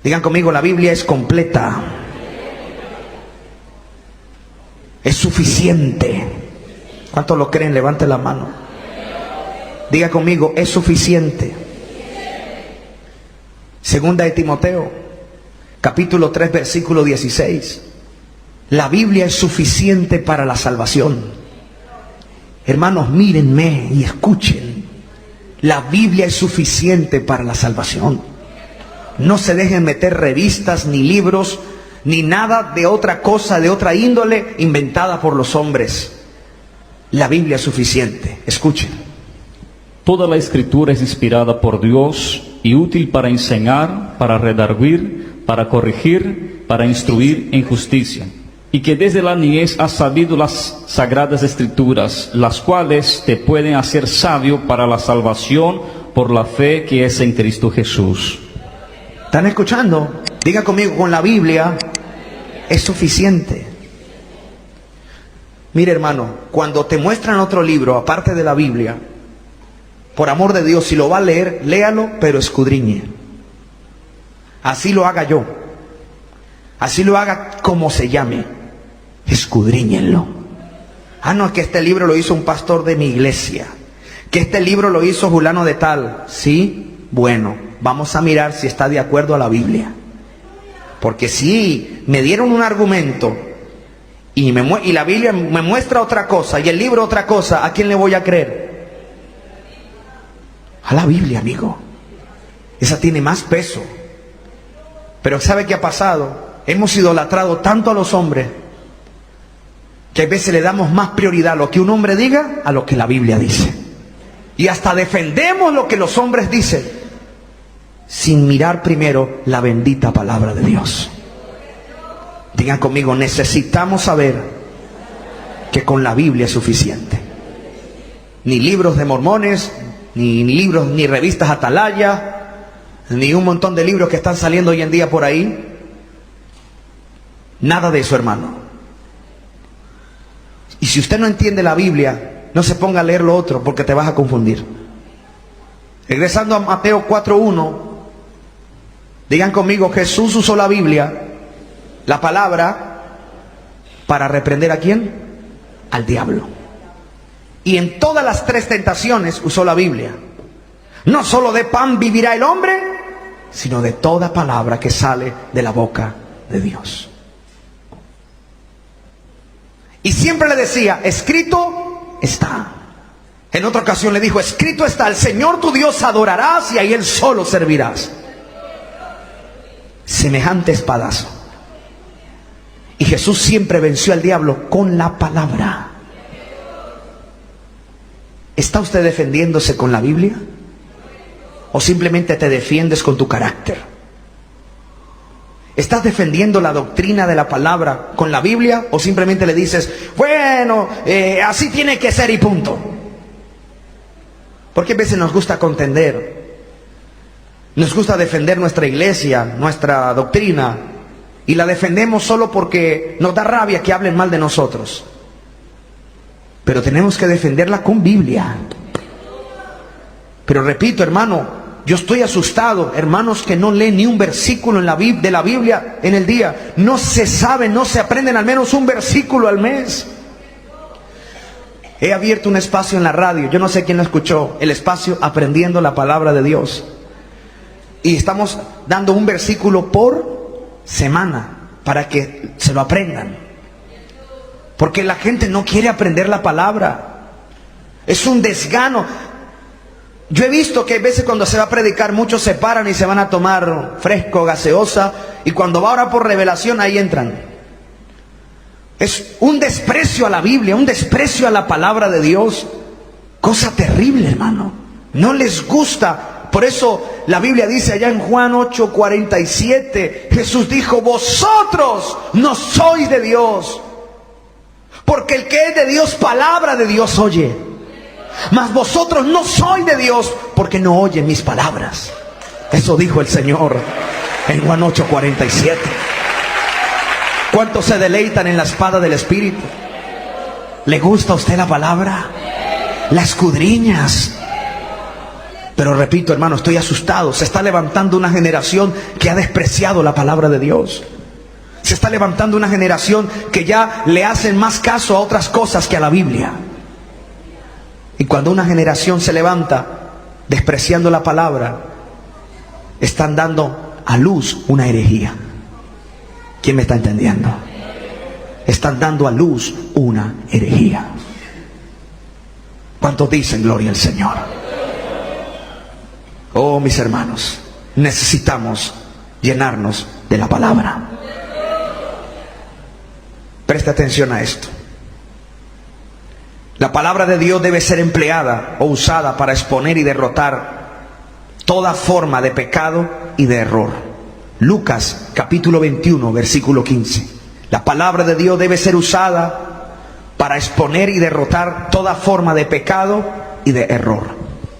S2: Digan conmigo, la Biblia es completa. Es suficiente. ¿Cuántos lo creen? Levante la mano. Diga conmigo, es suficiente. Segunda de Timoteo, capítulo 3, versículo 16. La Biblia es suficiente para la salvación. Hermanos, mírenme y escuchen. La Biblia es suficiente para la salvación. No se dejen meter revistas, ni libros, ni nada de otra cosa, de otra índole, inventada por los hombres. La Biblia es suficiente. Escuchen.
S3: Toda la escritura es inspirada por Dios y útil para enseñar, para redarguir, para corregir, para instruir en justicia. Y que desde la niñez has sabido las sagradas escrituras, las cuales te pueden hacer sabio para la salvación por la fe que es en Cristo Jesús.
S2: ¿Están escuchando? Diga conmigo, con la Biblia es suficiente. Mire, hermano, cuando te muestran otro libro aparte de la Biblia, por amor de Dios, si lo va a leer, léalo, pero escudriñe. Así lo haga yo. Así lo haga como se llame. Escudriñenlo. Ah, no, es que este libro lo hizo un pastor de mi iglesia, que este libro lo hizo fulano de tal. Sí, bueno, vamos a mirar si está de acuerdo a la Biblia. Porque si me dieron un argumento y la Biblia me muestra otra cosa y el libro otra cosa, ¿a quién le voy a creer? A la Biblia, amigo. Esa tiene más peso. Pero ¿sabe qué ha pasado? Hemos idolatrado tanto a los hombres que a veces le damos más prioridad a lo que un hombre diga a lo que la Biblia dice. Y hasta defendemos lo que los hombres dicen sin mirar primero la bendita palabra de Dios. Digan conmigo, necesitamos saber que con la Biblia es suficiente. Ni libros de mormones, ni libros, ni revistas Atalaya, ni un montón de libros que están saliendo hoy en día por ahí. Nada de eso, hermano. Y si usted no entiende la Biblia, no se ponga a leer lo otro, porque te vas a confundir. Regresando a Mateo 4:1, digan conmigo, Jesús usó la Biblia, la palabra, para reprender ¿a quién? Al diablo. Y en todas las 3 tentaciones usó la Biblia. No solo de pan vivirá el hombre, sino de toda palabra que sale de la boca de Dios. Y siempre le decía, escrito está. En otra ocasión le dijo, escrito está, al Señor tu Dios adorarás y a Él solo servirás. Semejante espadazo. Y Jesús siempre venció al diablo con la palabra. ¿Está usted defendiéndose con la Biblia? ¿O simplemente te defiendes con tu carácter? ¿Estás defendiendo la doctrina de la palabra con la Biblia? ¿O simplemente le dices, bueno, así tiene que ser y punto? Porque a veces nos gusta contender. Nos gusta defender nuestra iglesia, nuestra doctrina. Y la defendemos solo porque nos da rabia que hablen mal de nosotros. Pero tenemos que defenderla con Biblia. Pero repito, hermano, yo estoy asustado, hermanos que no leen ni un versículo de la Biblia en el día. No se saben, no se aprenden al menos un versículo al mes. He abierto un espacio en la radio, yo no sé quién lo escuchó, el espacio Aprendiendo la Palabra de Dios. Y estamos dando un versículo por semana para que se lo aprendan. Porque la gente no quiere aprender la palabra. Es un desgano. Yo he visto que a veces cuando se va a predicar muchos se paran y se van a tomar fresco, gaseosa, y cuando va ahora por revelación ahí entran. Es un desprecio a la Biblia, un desprecio a la palabra de Dios. Cosa terrible, hermano. No les gusta. Por eso la Biblia dice allá en Juan 8:47, Jesús dijo, vosotros no sois de Dios, porque el que es de Dios, palabra de Dios oye. Mas vosotros no sois de Dios, porque no oyen mis palabras. Eso dijo el Señor en Juan 8:47. ¿Cuántos se deleitan en la espada del Espíritu? ¿Le gusta a usted la palabra? La escudriñas. Pero repito, hermano, estoy asustado. Se está levantando una generación que ha despreciado la palabra de Dios. Se está levantando una generación que ya le hacen más caso a otras cosas que a la Biblia. Y cuando una generación se levanta despreciando la palabra, están dando a luz una herejía. ¿Quién me está entendiendo? Están dando a luz una herejía. ¿Cuántos dicen gloria al Señor? Oh, mis hermanos, necesitamos llenarnos de la palabra. Presta atención a esto. La palabra de Dios debe ser empleada o usada para exponer y derrotar toda forma de pecado y de error. Lucas capítulo 21, versículo 15. La palabra de Dios debe ser usada para exponer y derrotar toda forma de pecado y de error.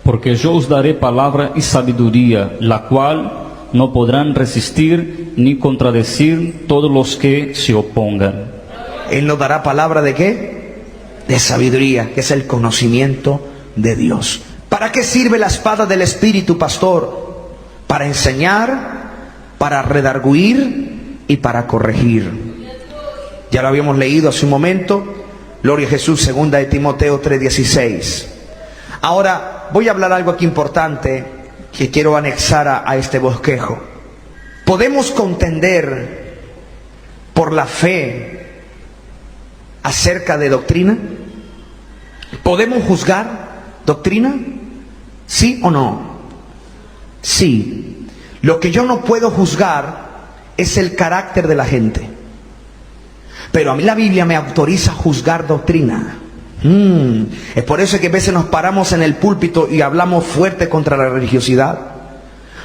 S3: Porque yo os daré palabra y sabiduría, la cual no podrán resistir ni contradecir todos los que se opongan.
S2: Él nos dará palabra ¿de qué? De sabiduría, que es el conocimiento de Dios. ¿Para qué sirve la espada del Espíritu, pastor? Para enseñar, para redarguir y para corregir. Ya lo habíamos leído hace un momento. Gloria a Jesús, segunda de Timoteo 3:16. Ahora voy a hablar algo aquí importante que quiero anexar a este bosquejo. ¿Podemos contender por la fe acerca de doctrina? ¿Podemos juzgar doctrina? ¿Sí o no? Sí. Lo que yo no puedo juzgar es el carácter de la gente. Pero a mí la Biblia me autoriza a juzgar doctrina. Es por eso que a veces nos paramos en el púlpito y hablamos fuerte contra la religiosidad.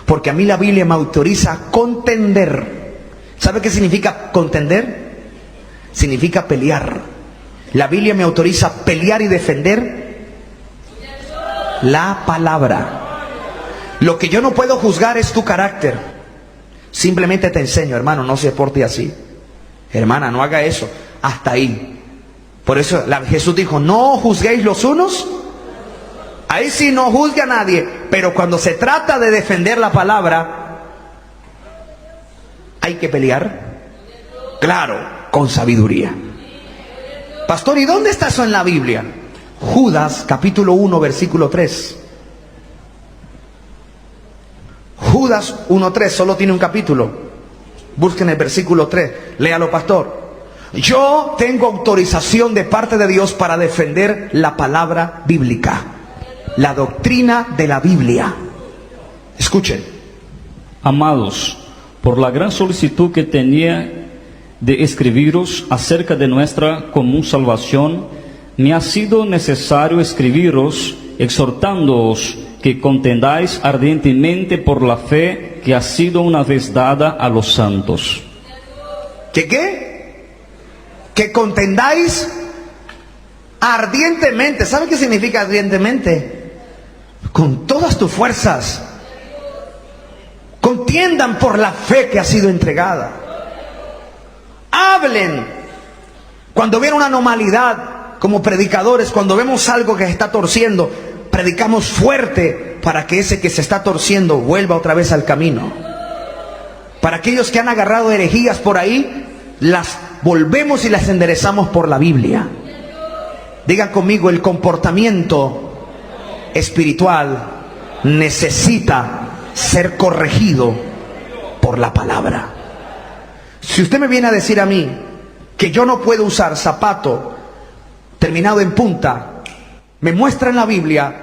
S2: Porque a mí la Biblia me autoriza a contender. ¿Sabe qué significa contender? Significa pelear. La Biblia me autoriza a pelear y defender la palabra. Lo que yo no puedo juzgar es tu carácter. Simplemente te enseño, hermano, no se porte así. Hermana, no haga eso. Hasta ahí. Por eso Jesús dijo, no juzguéis los unos. Ahí sí no juzgue a nadie. Pero cuando se trata de defender la palabra, hay que pelear. Claro, con sabiduría. Pastor, ¿y dónde está eso en la Biblia? Judas capítulo 1 versículo 3. Judas 1:3, solo tiene un capítulo. Busquen el versículo 3. Léalo, pastor. Yo tengo autorización de parte de Dios para defender la palabra bíblica, la doctrina de la Biblia. Escuchen.
S3: Amados, por la gran solicitud que tenía de escribiros acerca de nuestra común salvación, me ha sido necesario escribiros exhortándoos que contendáis ardientemente por la fe que ha sido una vez dada a los santos.
S2: ¿Qué? Que contendáis ardientemente. ¿Sabe qué significa ardientemente? Con todas tus fuerzas. Contiendan por la fe que ha sido entregada. Hablen. Cuando viene una anormalidad, como predicadores, cuando vemos algo que se está torciendo, predicamos fuerte para que ese que se está torciendo vuelva otra vez al camino. Para aquellos que han agarrado herejías por ahí, las volvemos y las enderezamos por la Biblia. Digan conmigo, el comportamiento espiritual necesita ser corregido por la palabra. Si usted me viene a decir a mí que yo no puedo usar zapato terminado en punta, me muestra en la Biblia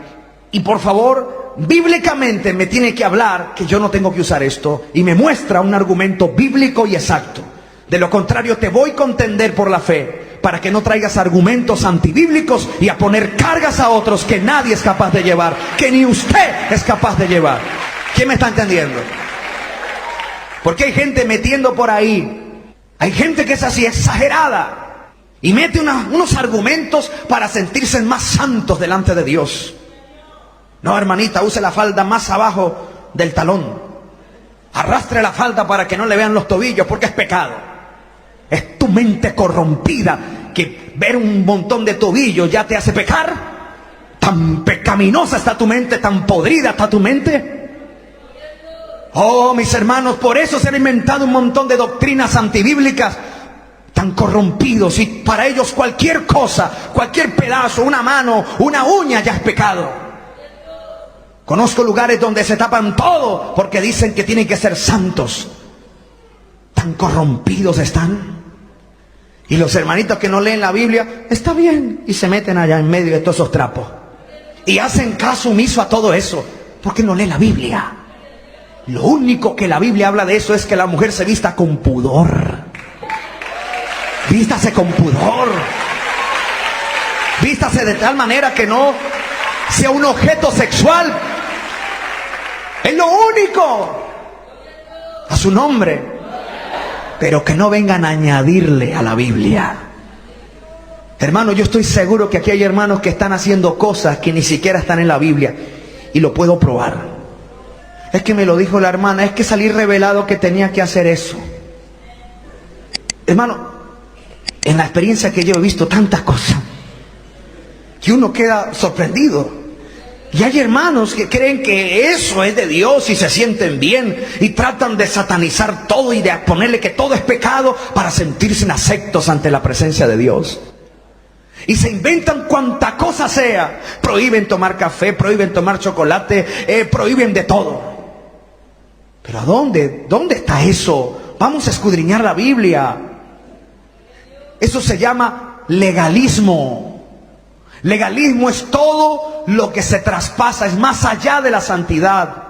S2: y por favor, bíblicamente me tiene que hablar que yo no tengo que usar esto y me muestra un argumento bíblico y exacto. De lo contrario, te voy a contender por la fe para que no traigas argumentos antibíblicos y a poner cargas a otros que nadie es capaz de llevar, que ni usted es capaz de llevar. ¿Quién me está entendiendo? Porque hay gente metiendo por ahí, hay gente que es así, exagerada, y mete unos argumentos para sentirse más santos delante de Dios. No, hermanita, use la falda más abajo del talón. Arrastre la falda para que no le vean los tobillos, porque es pecado. Es tu mente corrompida que ver un montón de tobillos ya te hace pecar. Tan pecaminosa está tu mente, tan podrida está tu mente. Oh, mis hermanos, por eso se han inventado un montón de doctrinas antibíblicas, tan corrompidos, y para ellos cualquier cosa, cualquier pedazo, una mano, una uña ya es pecado. Conozco lugares donde se tapan todo porque dicen que tienen que ser santos. Tan corrompidos están. Y los hermanitos que no leen la Biblia, está bien, y se meten allá en medio de todos esos trapos y hacen caso omiso a todo eso porque no leen la Biblia. Lo único que la Biblia habla de eso es que la mujer se vista con pudor. Vístase con pudor. Vístase de tal manera que no sea un objeto sexual. Es lo único. A su nombre. Pero que no vengan a añadirle a la Biblia. Hermano, yo estoy seguro que aquí hay hermanos que están haciendo cosas que ni siquiera están en la Biblia. Y lo puedo probar. Es que me lo dijo la hermana, es que salí revelado que tenía que hacer eso. Hermano, en la experiencia que yo he visto tantas cosas que uno queda sorprendido. Y hay hermanos que creen que eso es de Dios y se sienten bien y tratan de satanizar todo y de ponerle que todo es pecado para sentirse aceptos ante la presencia de Dios. Y se inventan cuanta cosa sea. Prohíben tomar café, prohíben tomar chocolate, prohíben de todo. Pero ¿a dónde? ¿Dónde está eso? Vamos a escudriñar la Biblia. Eso se llama legalismo. Legalismo es todo lo que se traspasa, es más allá de la santidad.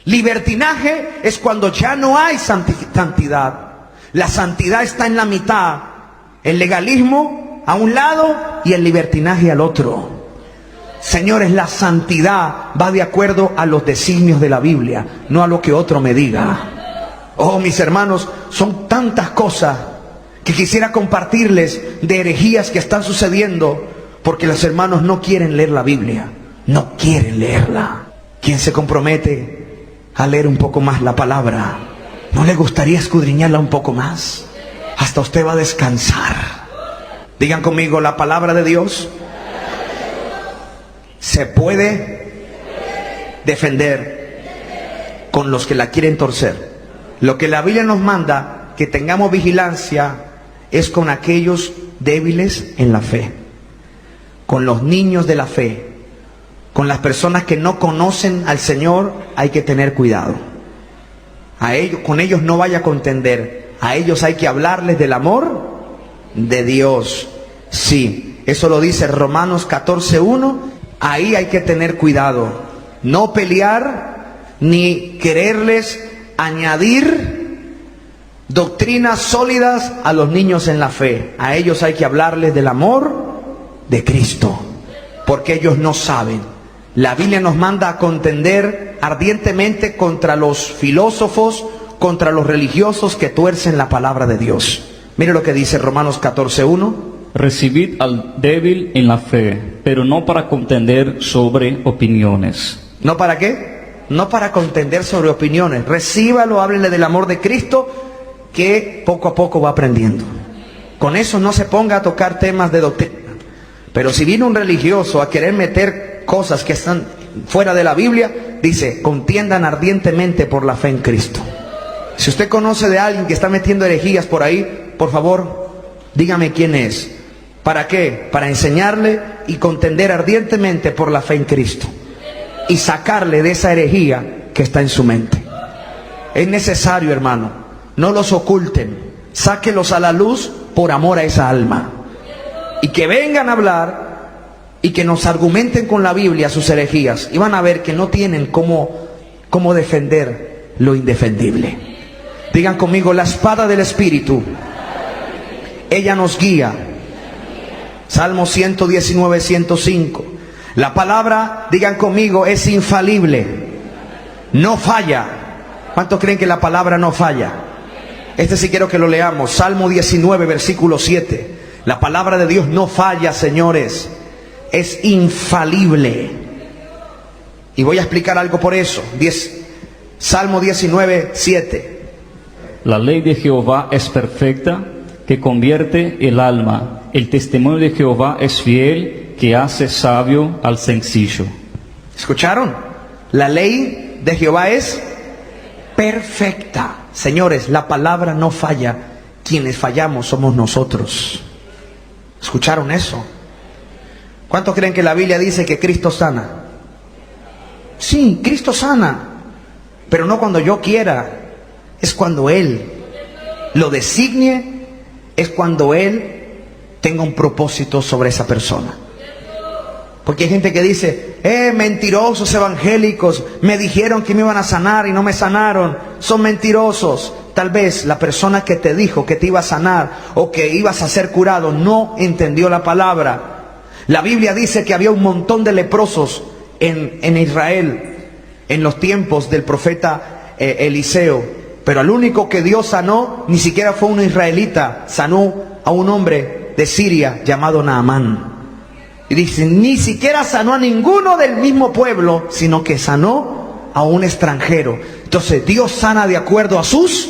S2: Libertinaje es cuando ya no hay santidad. La santidad está en la mitad. El legalismo a un lado y el libertinaje al otro. Señores, la santidad va de acuerdo a los designios de la Biblia, no a lo que otro me diga. Oh, mis hermanos, son tantas cosas que quisiera compartirles de herejías que están sucediendo porque los hermanos no quieren leer la Biblia, no quieren leerla. ¿Quién se compromete a leer un poco más la palabra? ¿No le gustaría escudriñarla un poco más? Hasta usted va a descansar. Digan conmigo, la palabra de Dios se puede defender con los que la quieren torcer. Lo que la Biblia nos manda que tengamos vigilancia es con aquellos débiles en la fe, con los niños de la fe, con las personas que no conocen al Señor. Hay que tener cuidado. Con ellos no vaya a contender. A ellos hay que hablarles del amor de Dios. Sí, eso lo dice Romanos 14:1. Ahí hay que tener cuidado. No pelear ni quererles añadir doctrinas sólidas a los niños en la fe. A ellos hay que hablarles del amor de Cristo, porque ellos no saben. La Biblia nos manda a contender ardientemente contra los filósofos, contra los religiosos que tuercen la palabra de Dios. Mire lo que dice Romanos 14:1.
S3: Recibid al débil en la fe, pero no para contender sobre opiniones.
S2: ¿No para qué? No para contender sobre opiniones. Recíbalo, háblele del amor de Cristo, que poco a poco va aprendiendo. Con eso no se ponga a tocar temas de doctrina. Pero si viene un religioso a querer meter cosas que están fuera de la Biblia, dice, contiendan ardientemente por la fe en Cristo. Si usted conoce de alguien que está metiendo herejías por ahí, por favor, dígame quién es, ¿Para qué? Para enseñarle y contender ardientemente por la fe en Cristo. Y sacarle de esa herejía que está en su mente. Es necesario, hermano, no los oculten. Sáquelos a la luz por amor a esa alma. Y que vengan a hablar y que nos argumenten con la Biblia sus herejías. Y van a ver que no tienen cómo defender lo indefendible. Digan conmigo, la espada del Espíritu, ella nos guía. Salmo 119, 105. La palabra, digan conmigo, es infalible. No falla. ¿Cuántos creen que la palabra no falla? Este sí quiero que lo leamos. Salmo 19, versículo 7. La palabra de Dios no falla, señores. Es infalible. Y voy a explicar algo por eso. Salmo 19, 7.
S3: La ley de Jehová es perfecta, que convierte el alma. El testimonio de Jehová es fiel, que hace sabio al sencillo.
S2: ¿Escucharon? La ley de Jehová es perfecta. Señores, la palabra no falla. Quienes fallamos somos nosotros. ¿Escucharon eso? ¿Cuántos creen que la Biblia dice que Cristo sana? Sí, Cristo sana. Pero no cuando yo quiera. Es cuando Él lo designe. Es cuando Él tenga un propósito sobre esa persona. Porque hay gente que dice, mentirosos evangélicos, me dijeron que me iban a sanar y no me sanaron. Son mentirosos. Tal vez la persona que te dijo que te iba a sanar o que ibas a ser curado no entendió la palabra. La Biblia dice que había un montón de leprosos en Israel en los tiempos del profeta Eliseo. Pero al único que Dios sanó ni siquiera fue un israelita. Sanó a un hombre de Siria llamado Naamán. Y dice, ni siquiera sanó a ninguno del mismo pueblo, sino que sanó a un extranjero. Entonces Dios sana de acuerdo a sus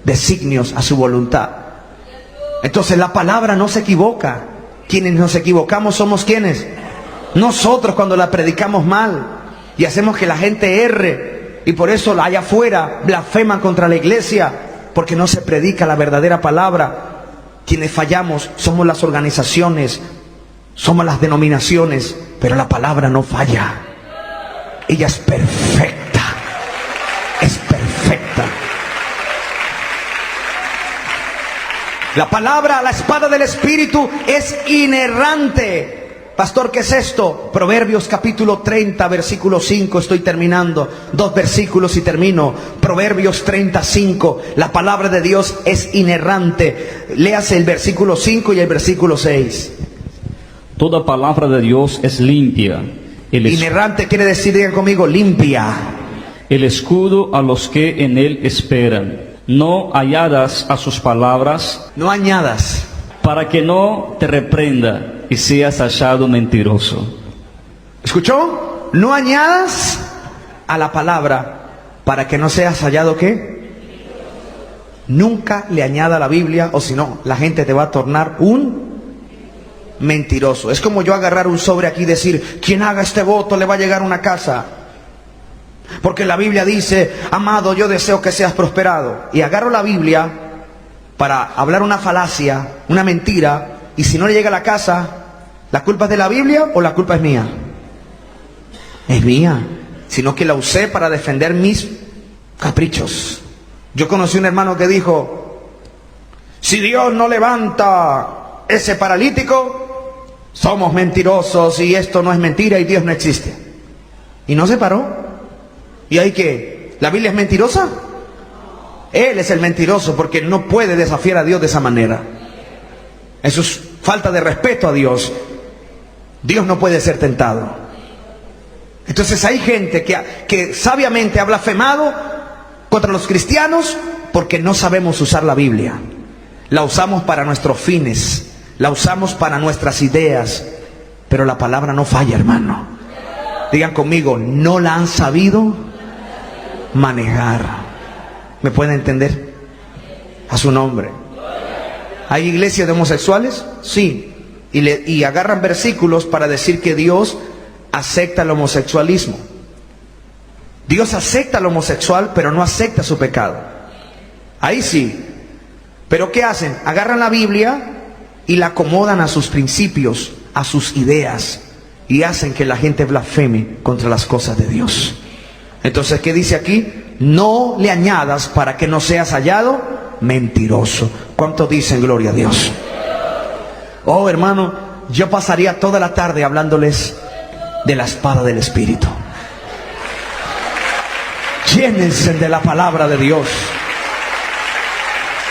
S2: designios, a su voluntad. Entonces la palabra no se equivoca. Quienes nos equivocamos somos quienes. Nosotros, cuando la predicamos mal y hacemos que la gente erre, y por eso allá afuera blasfeman contra la iglesia, porque no se predica la verdadera palabra. Quienes fallamos somos las organizaciones, somos las denominaciones, pero la palabra no falla. Ella es perfecta. Es perfecta. La palabra, la espada del Espíritu, es inerrante. Pastor, ¿qué es esto? Proverbios capítulo 30, versículo 5. Estoy terminando. 2 versículos y termino. Proverbios 35. La palabra de Dios es inerrante. Léase el versículo 5 y el versículo 6.
S3: Toda palabra de Dios es limpia.
S2: Inerrante quiere decir, digan conmigo, limpia.
S3: El escudo a los que en él esperan. No añadas a sus palabras.
S2: No añadas.
S3: Para que no te reprenda y seas hallado mentiroso.
S2: ¿Escuchó? No añadas a la palabra para que no seas hallado ¿qué? Nunca le añada a la Biblia, o si no, la gente te va a tornar un mentiroso. Es como yo agarrar un sobre aquí y decir, quien haga este voto le va a llegar una casa. Porque la Biblia dice, amado, yo deseo que seas prosperado. Y agarro la Biblia para hablar una falacia, una mentira, y si no le llega a la casa, ¿la culpa es de la Biblia o la culpa es mía? Es mía, sino que la usé para defender mis caprichos. Yo conocí un hermano que dijo, si Dios no levanta ese paralítico, somos mentirosos y esto no es mentira y Dios no existe. Y no se paró. ¿Y hay qué? ¿La Biblia es mentirosa? Él es el mentiroso porque no puede desafiar a Dios de esa manera. Eso es falta de respeto a Dios. Dios no puede ser tentado. Entonces hay gente que sabiamente ha blasfemado contra los cristianos porque no sabemos usar la Biblia. La usamos para nuestros fines, la usamos para nuestras ideas, pero la palabra no falla, hermano. Digan conmigo, no la han sabido manejar. ¿Me pueden entender? A su nombre. ¿Hay iglesias de homosexuales? Sí. Y agarran versículos para decir que Dios acepta el homosexualismo. Dios acepta al homosexual, pero no acepta su pecado. Ahí sí. Pero ¿qué hacen? Agarran la Biblia y la acomodan a sus principios, a sus ideas, y hacen que la gente blasfeme contra las cosas de Dios. Entonces, ¿qué dice aquí? No le añadas para que no seas hallado mentiroso. ¿Cuántos dicen gloria a Dios? Oh, hermano, yo pasaría toda la tarde hablándoles de la espada del Espíritu. Llénense de la palabra de Dios.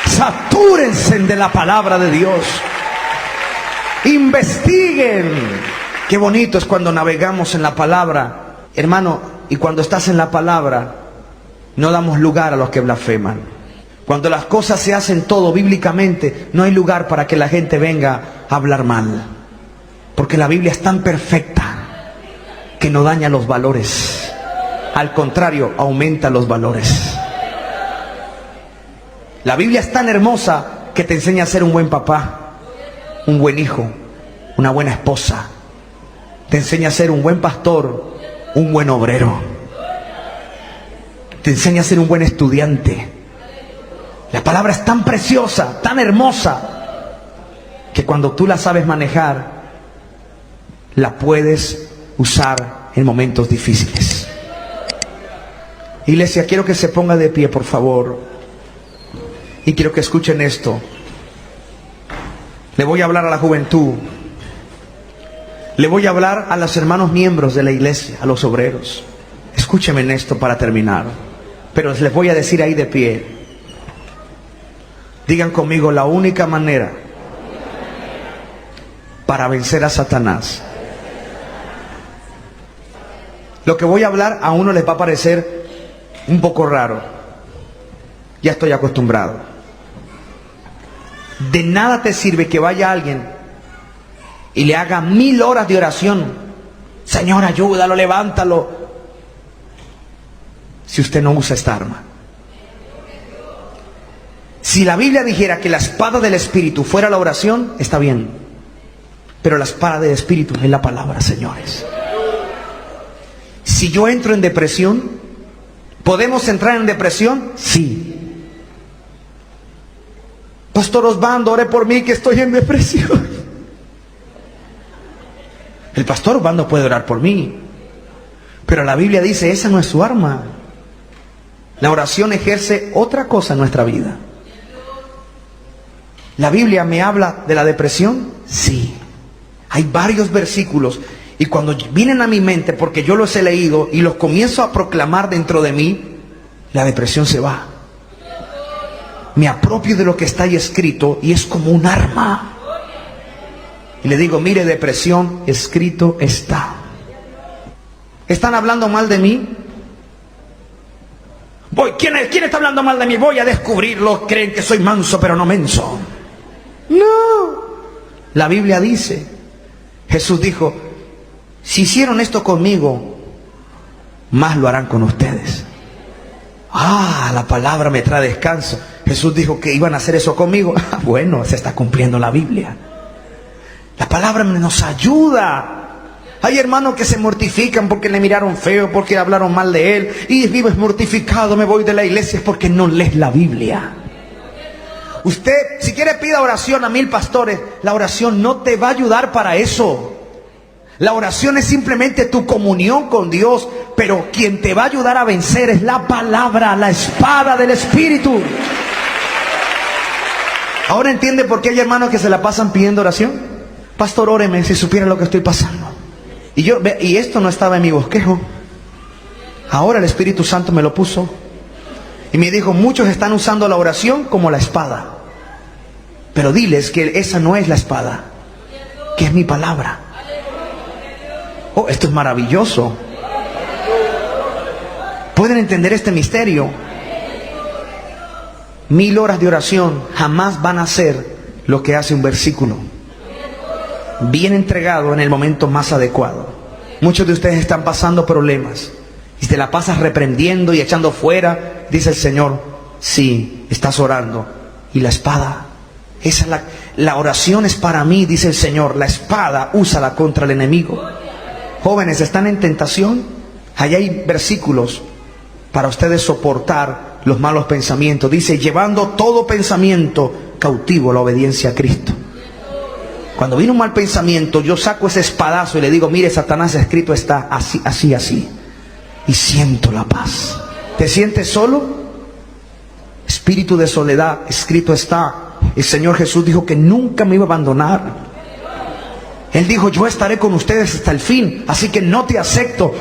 S2: Satúrense de la palabra de Dios. Investiguen. Qué bonito es cuando navegamos en la palabra, hermano, y cuando estás en la palabra, no damos lugar a los que blasfeman. Cuando las cosas se hacen todo bíblicamente, no hay lugar para que la gente venga a hablar mal. Porque la Biblia es tan perfecta que no daña los valores. Al contrario, aumenta los valores. La Biblia es tan hermosa que te enseña a ser un buen papá, un buen hijo, una buena esposa. Te enseña a ser un buen pastor, un buen obrero. Te enseña a ser un buen estudiante. La palabra es tan preciosa, tan hermosa, que cuando tú la sabes manejar, la puedes usar en momentos difíciles. Iglesia, quiero que se ponga de pie, por favor. Y quiero que escuchen esto. Le voy a hablar a la juventud. Le voy a hablar a los hermanos miembros de la iglesia, a los obreros. Escúchenme en esto para terminar. Pero les voy a decir ahí de pie. Digan conmigo, la única manera para vencer a Satanás. Lo que voy a hablar a uno les va a parecer un poco raro. Ya estoy acostumbrado. De nada te sirve que vaya alguien y le haga 1000 horas de oración. Señor, ayúdalo, levántalo. Si usted no usa esta arma. Si la Biblia dijera que la espada del Espíritu fuera la oración, está bien. Pero la espada del Espíritu es la palabra, señores. Si yo entro en depresión, ¿podemos entrar en depresión? Sí. Pastor Osvaldo, ore por mí que estoy en depresión. El pastor Osvaldo puede orar por mí, pero la Biblia dice, esa no es su arma. La oración ejerce otra cosa en nuestra vida. ¿La Biblia me habla de la depresión? Sí. Hay varios versículos, y cuando vienen a mi mente, porque yo los he leído y los comienzo a proclamar dentro de mí, la depresión se va. Me apropio de lo que está ahí escrito y es como un arma. Y le digo, mire, depresión, escrito está. ¿Están hablando mal de mí? ¿Quién está hablando mal de mí? Voy a descubrirlo. Creen que soy manso, pero no menso. No. La Biblia dice, Jesús dijo, si hicieron esto conmigo, más lo harán con ustedes. La palabra me trae descanso. Jesús dijo que iban a hacer eso conmigo. Bueno, se está cumpliendo la Biblia. La palabra nos ayuda. Hay hermanos que se mortifican porque le miraron feo, porque hablaron mal de él, y vives mortificado, me voy de la iglesia, es porque no lees la Biblia. Usted, si quiere, pida oración a 1000 pastores. La oración no te va a ayudar para eso. La oración es simplemente tu comunión con Dios, pero quien te va a ayudar a vencer es la palabra, la espada del Espíritu. Ahora entiende por qué hay hermanos que se la pasan pidiendo oración. Pastor, óreme si supiera lo que estoy pasando. Y esto no estaba en mi bosquejo. Ahora el Espíritu Santo me lo puso. Y me dijo, muchos están usando la oración como la espada. Pero diles que esa no es la espada, que es mi palabra. Oh, esto es maravilloso. ¿Pueden entender este misterio? 1000 horas de oración jamás van a hacer lo que hace un versículo bien entregado en el momento más adecuado. Muchos de ustedes están pasando problemas y te la pasas reprendiendo y echando fuera. Dice el Señor, sí, estás orando. Y la espada, la oración es para mí, dice el Señor. La espada, úsala contra el enemigo. Jóvenes, ¿están en tentación? Allá hay versículos para ustedes soportar los malos pensamientos. Dice, llevando todo pensamiento cautivo a la obediencia a Cristo. Cuando viene un mal pensamiento, yo saco ese espadazo y le digo, mire, Satanás, escrito está así, así, así. Y siento la paz. ¿Te sientes solo? Espíritu de soledad, escrito está. El Señor Jesús dijo que nunca me iba a abandonar. Él dijo, yo estaré con ustedes hasta el fin, así que no te acepto.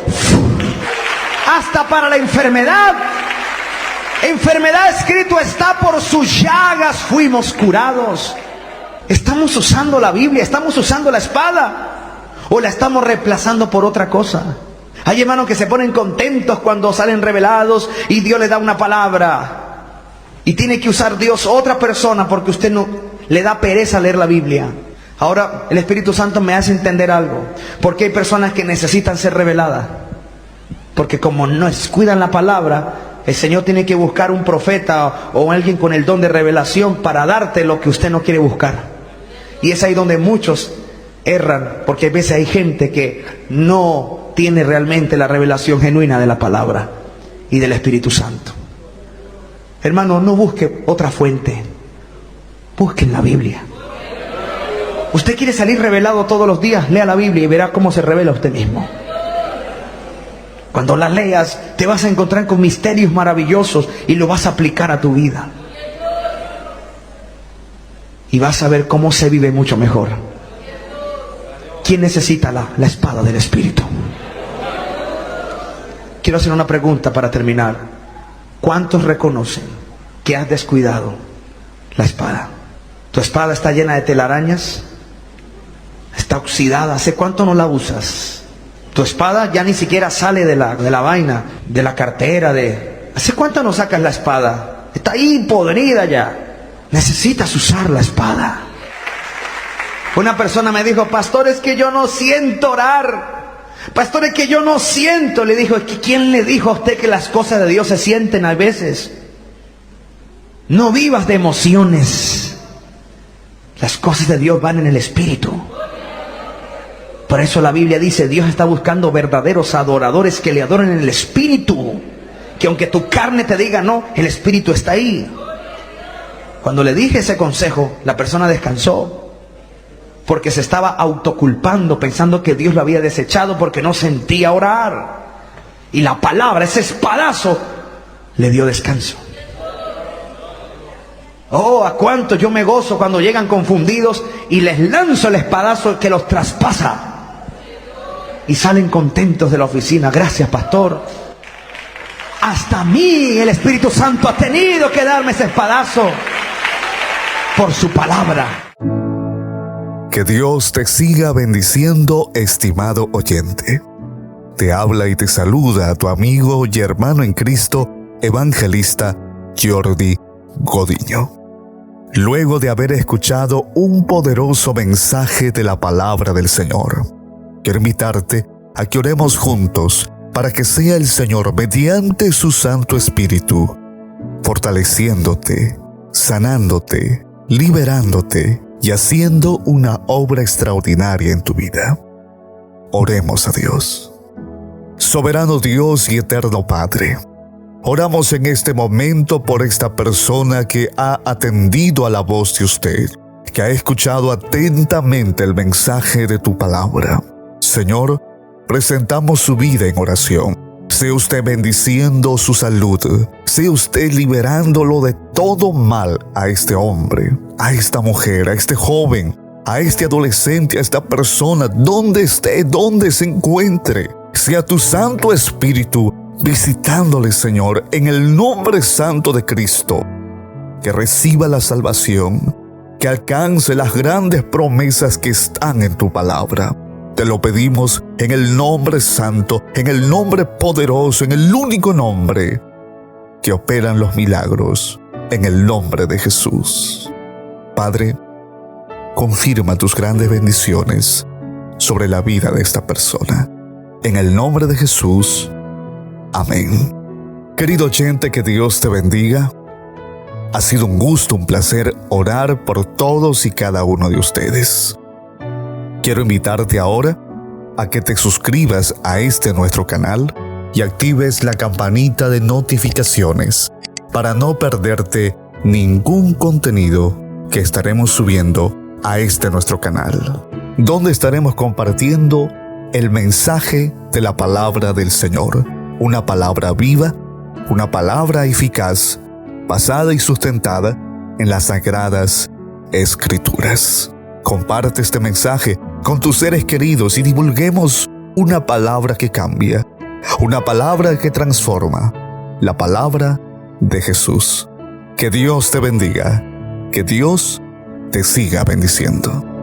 S2: Hasta para la enfermedad. Enfermedad, escrito está, por sus llagas fuimos curados. ¿Estamos usando la Biblia? ¿Estamos usando la espada? ¿O la estamos reemplazando por otra cosa? Hay hermanos que se ponen contentos cuando salen revelados y Dios les da una palabra. Y tiene que usar Dios otra persona porque usted no le da pereza leer la Biblia. Ahora el Espíritu Santo me hace entender algo. Porque hay personas que necesitan ser reveladas. Porque como no cuidan la palabra, el Señor tiene que buscar un profeta o alguien con el don de revelación para darte lo que usted no quiere buscar. Y es ahí donde muchos erran, porque a veces hay gente que no tiene realmente la revelación genuina de la palabra y del Espíritu Santo. Hermano, no busque otra fuente, busque en la Biblia. Usted quiere salir revelado todos los días, lea la Biblia y verá cómo se revela usted mismo. Cuando la leas, te vas a encontrar con misterios maravillosos y lo vas a aplicar a tu vida. Y vas a ver cómo se vive mucho mejor. ¿Quién necesita la espada del Espíritu? Quiero hacer una pregunta para terminar. ¿Cuántos reconocen que has descuidado la espada? ¿Tu espada está llena de telarañas? ¿Está oxidada? ¿Hace cuánto no la usas? Tu espada ya ni siquiera sale de la vaina, de la cartera. ¿Hace cuánto no sacas la espada? Está ahí podrida ya. Necesitas usar la espada. Una persona me dijo, pastor, es que yo no siento orar. Pastor, es que yo no siento. Le dijo, ¿quién le dijo a usted que las cosas de Dios se sienten a veces? No vivas de emociones. Las cosas de Dios van en el Espíritu. Por eso la Biblia dice, Dios está buscando verdaderos adoradores que le adoren en el Espíritu. Que aunque tu carne te diga no, el Espíritu está ahí. Cuando le dije ese consejo, la persona descansó. Porque se estaba autoculpando, pensando que Dios lo había desechado porque no sentía orar. Y la palabra, ese espadazo, le dio descanso. Oh, a cuánto yo me gozo cuando llegan confundidos y les lanzo el espadazo que los traspasa. Y salen contentos de la oficina. Gracias, pastor. Hasta a mí el Espíritu Santo ha tenido que darme ese espadazo por su palabra.
S1: Que Dios te siga bendiciendo, estimado oyente. Te habla y te saluda tu amigo y hermano en Cristo, evangelista Jordi Godiño. Luego de haber escuchado un poderoso mensaje de la palabra del Señor, quiero invitarte a que oremos juntos para que sea el Señor, mediante su Santo Espíritu, fortaleciéndote, sanándote, liberándote y haciendo una obra extraordinaria en tu vida. Oremos a Dios. Soberano Dios y eterno Padre, oramos en este momento por esta persona que ha atendido a la voz de usted, que ha escuchado atentamente el mensaje de tu palabra. Señor, presentamos su vida en oración. Sea usted bendiciendo su salud, sea usted liberándolo de todo mal a este hombre, a esta mujer, a este joven, a este adolescente, a esta persona, donde esté, donde se encuentre. Sea tu Santo Espíritu visitándole, Señor, en el nombre santo de Cristo. Que reciba la salvación, que alcance las grandes promesas que están en tu palabra. Te lo pedimos en el nombre santo, en el nombre poderoso, en el único nombre que operan los milagros, en el nombre de Jesús. Padre, confirma tus grandes bendiciones sobre la vida de esta persona. En el nombre de Jesús. Amén. Querido oyente, que Dios te bendiga. Ha sido un gusto, un placer orar por todos y cada uno de ustedes. Quiero invitarte ahora a que te suscribas a este nuestro canal y actives la campanita de notificaciones para no perderte ningún contenido que estaremos subiendo a este nuestro canal, donde estaremos compartiendo el mensaje de la palabra del Señor, una palabra viva, una palabra eficaz, basada y sustentada en las sagradas Escrituras. Comparte este mensaje con tus seres queridos y divulguemos una palabra que cambia, una palabra que transforma, la palabra de Jesús. Que Dios te bendiga, que Dios te siga bendiciendo.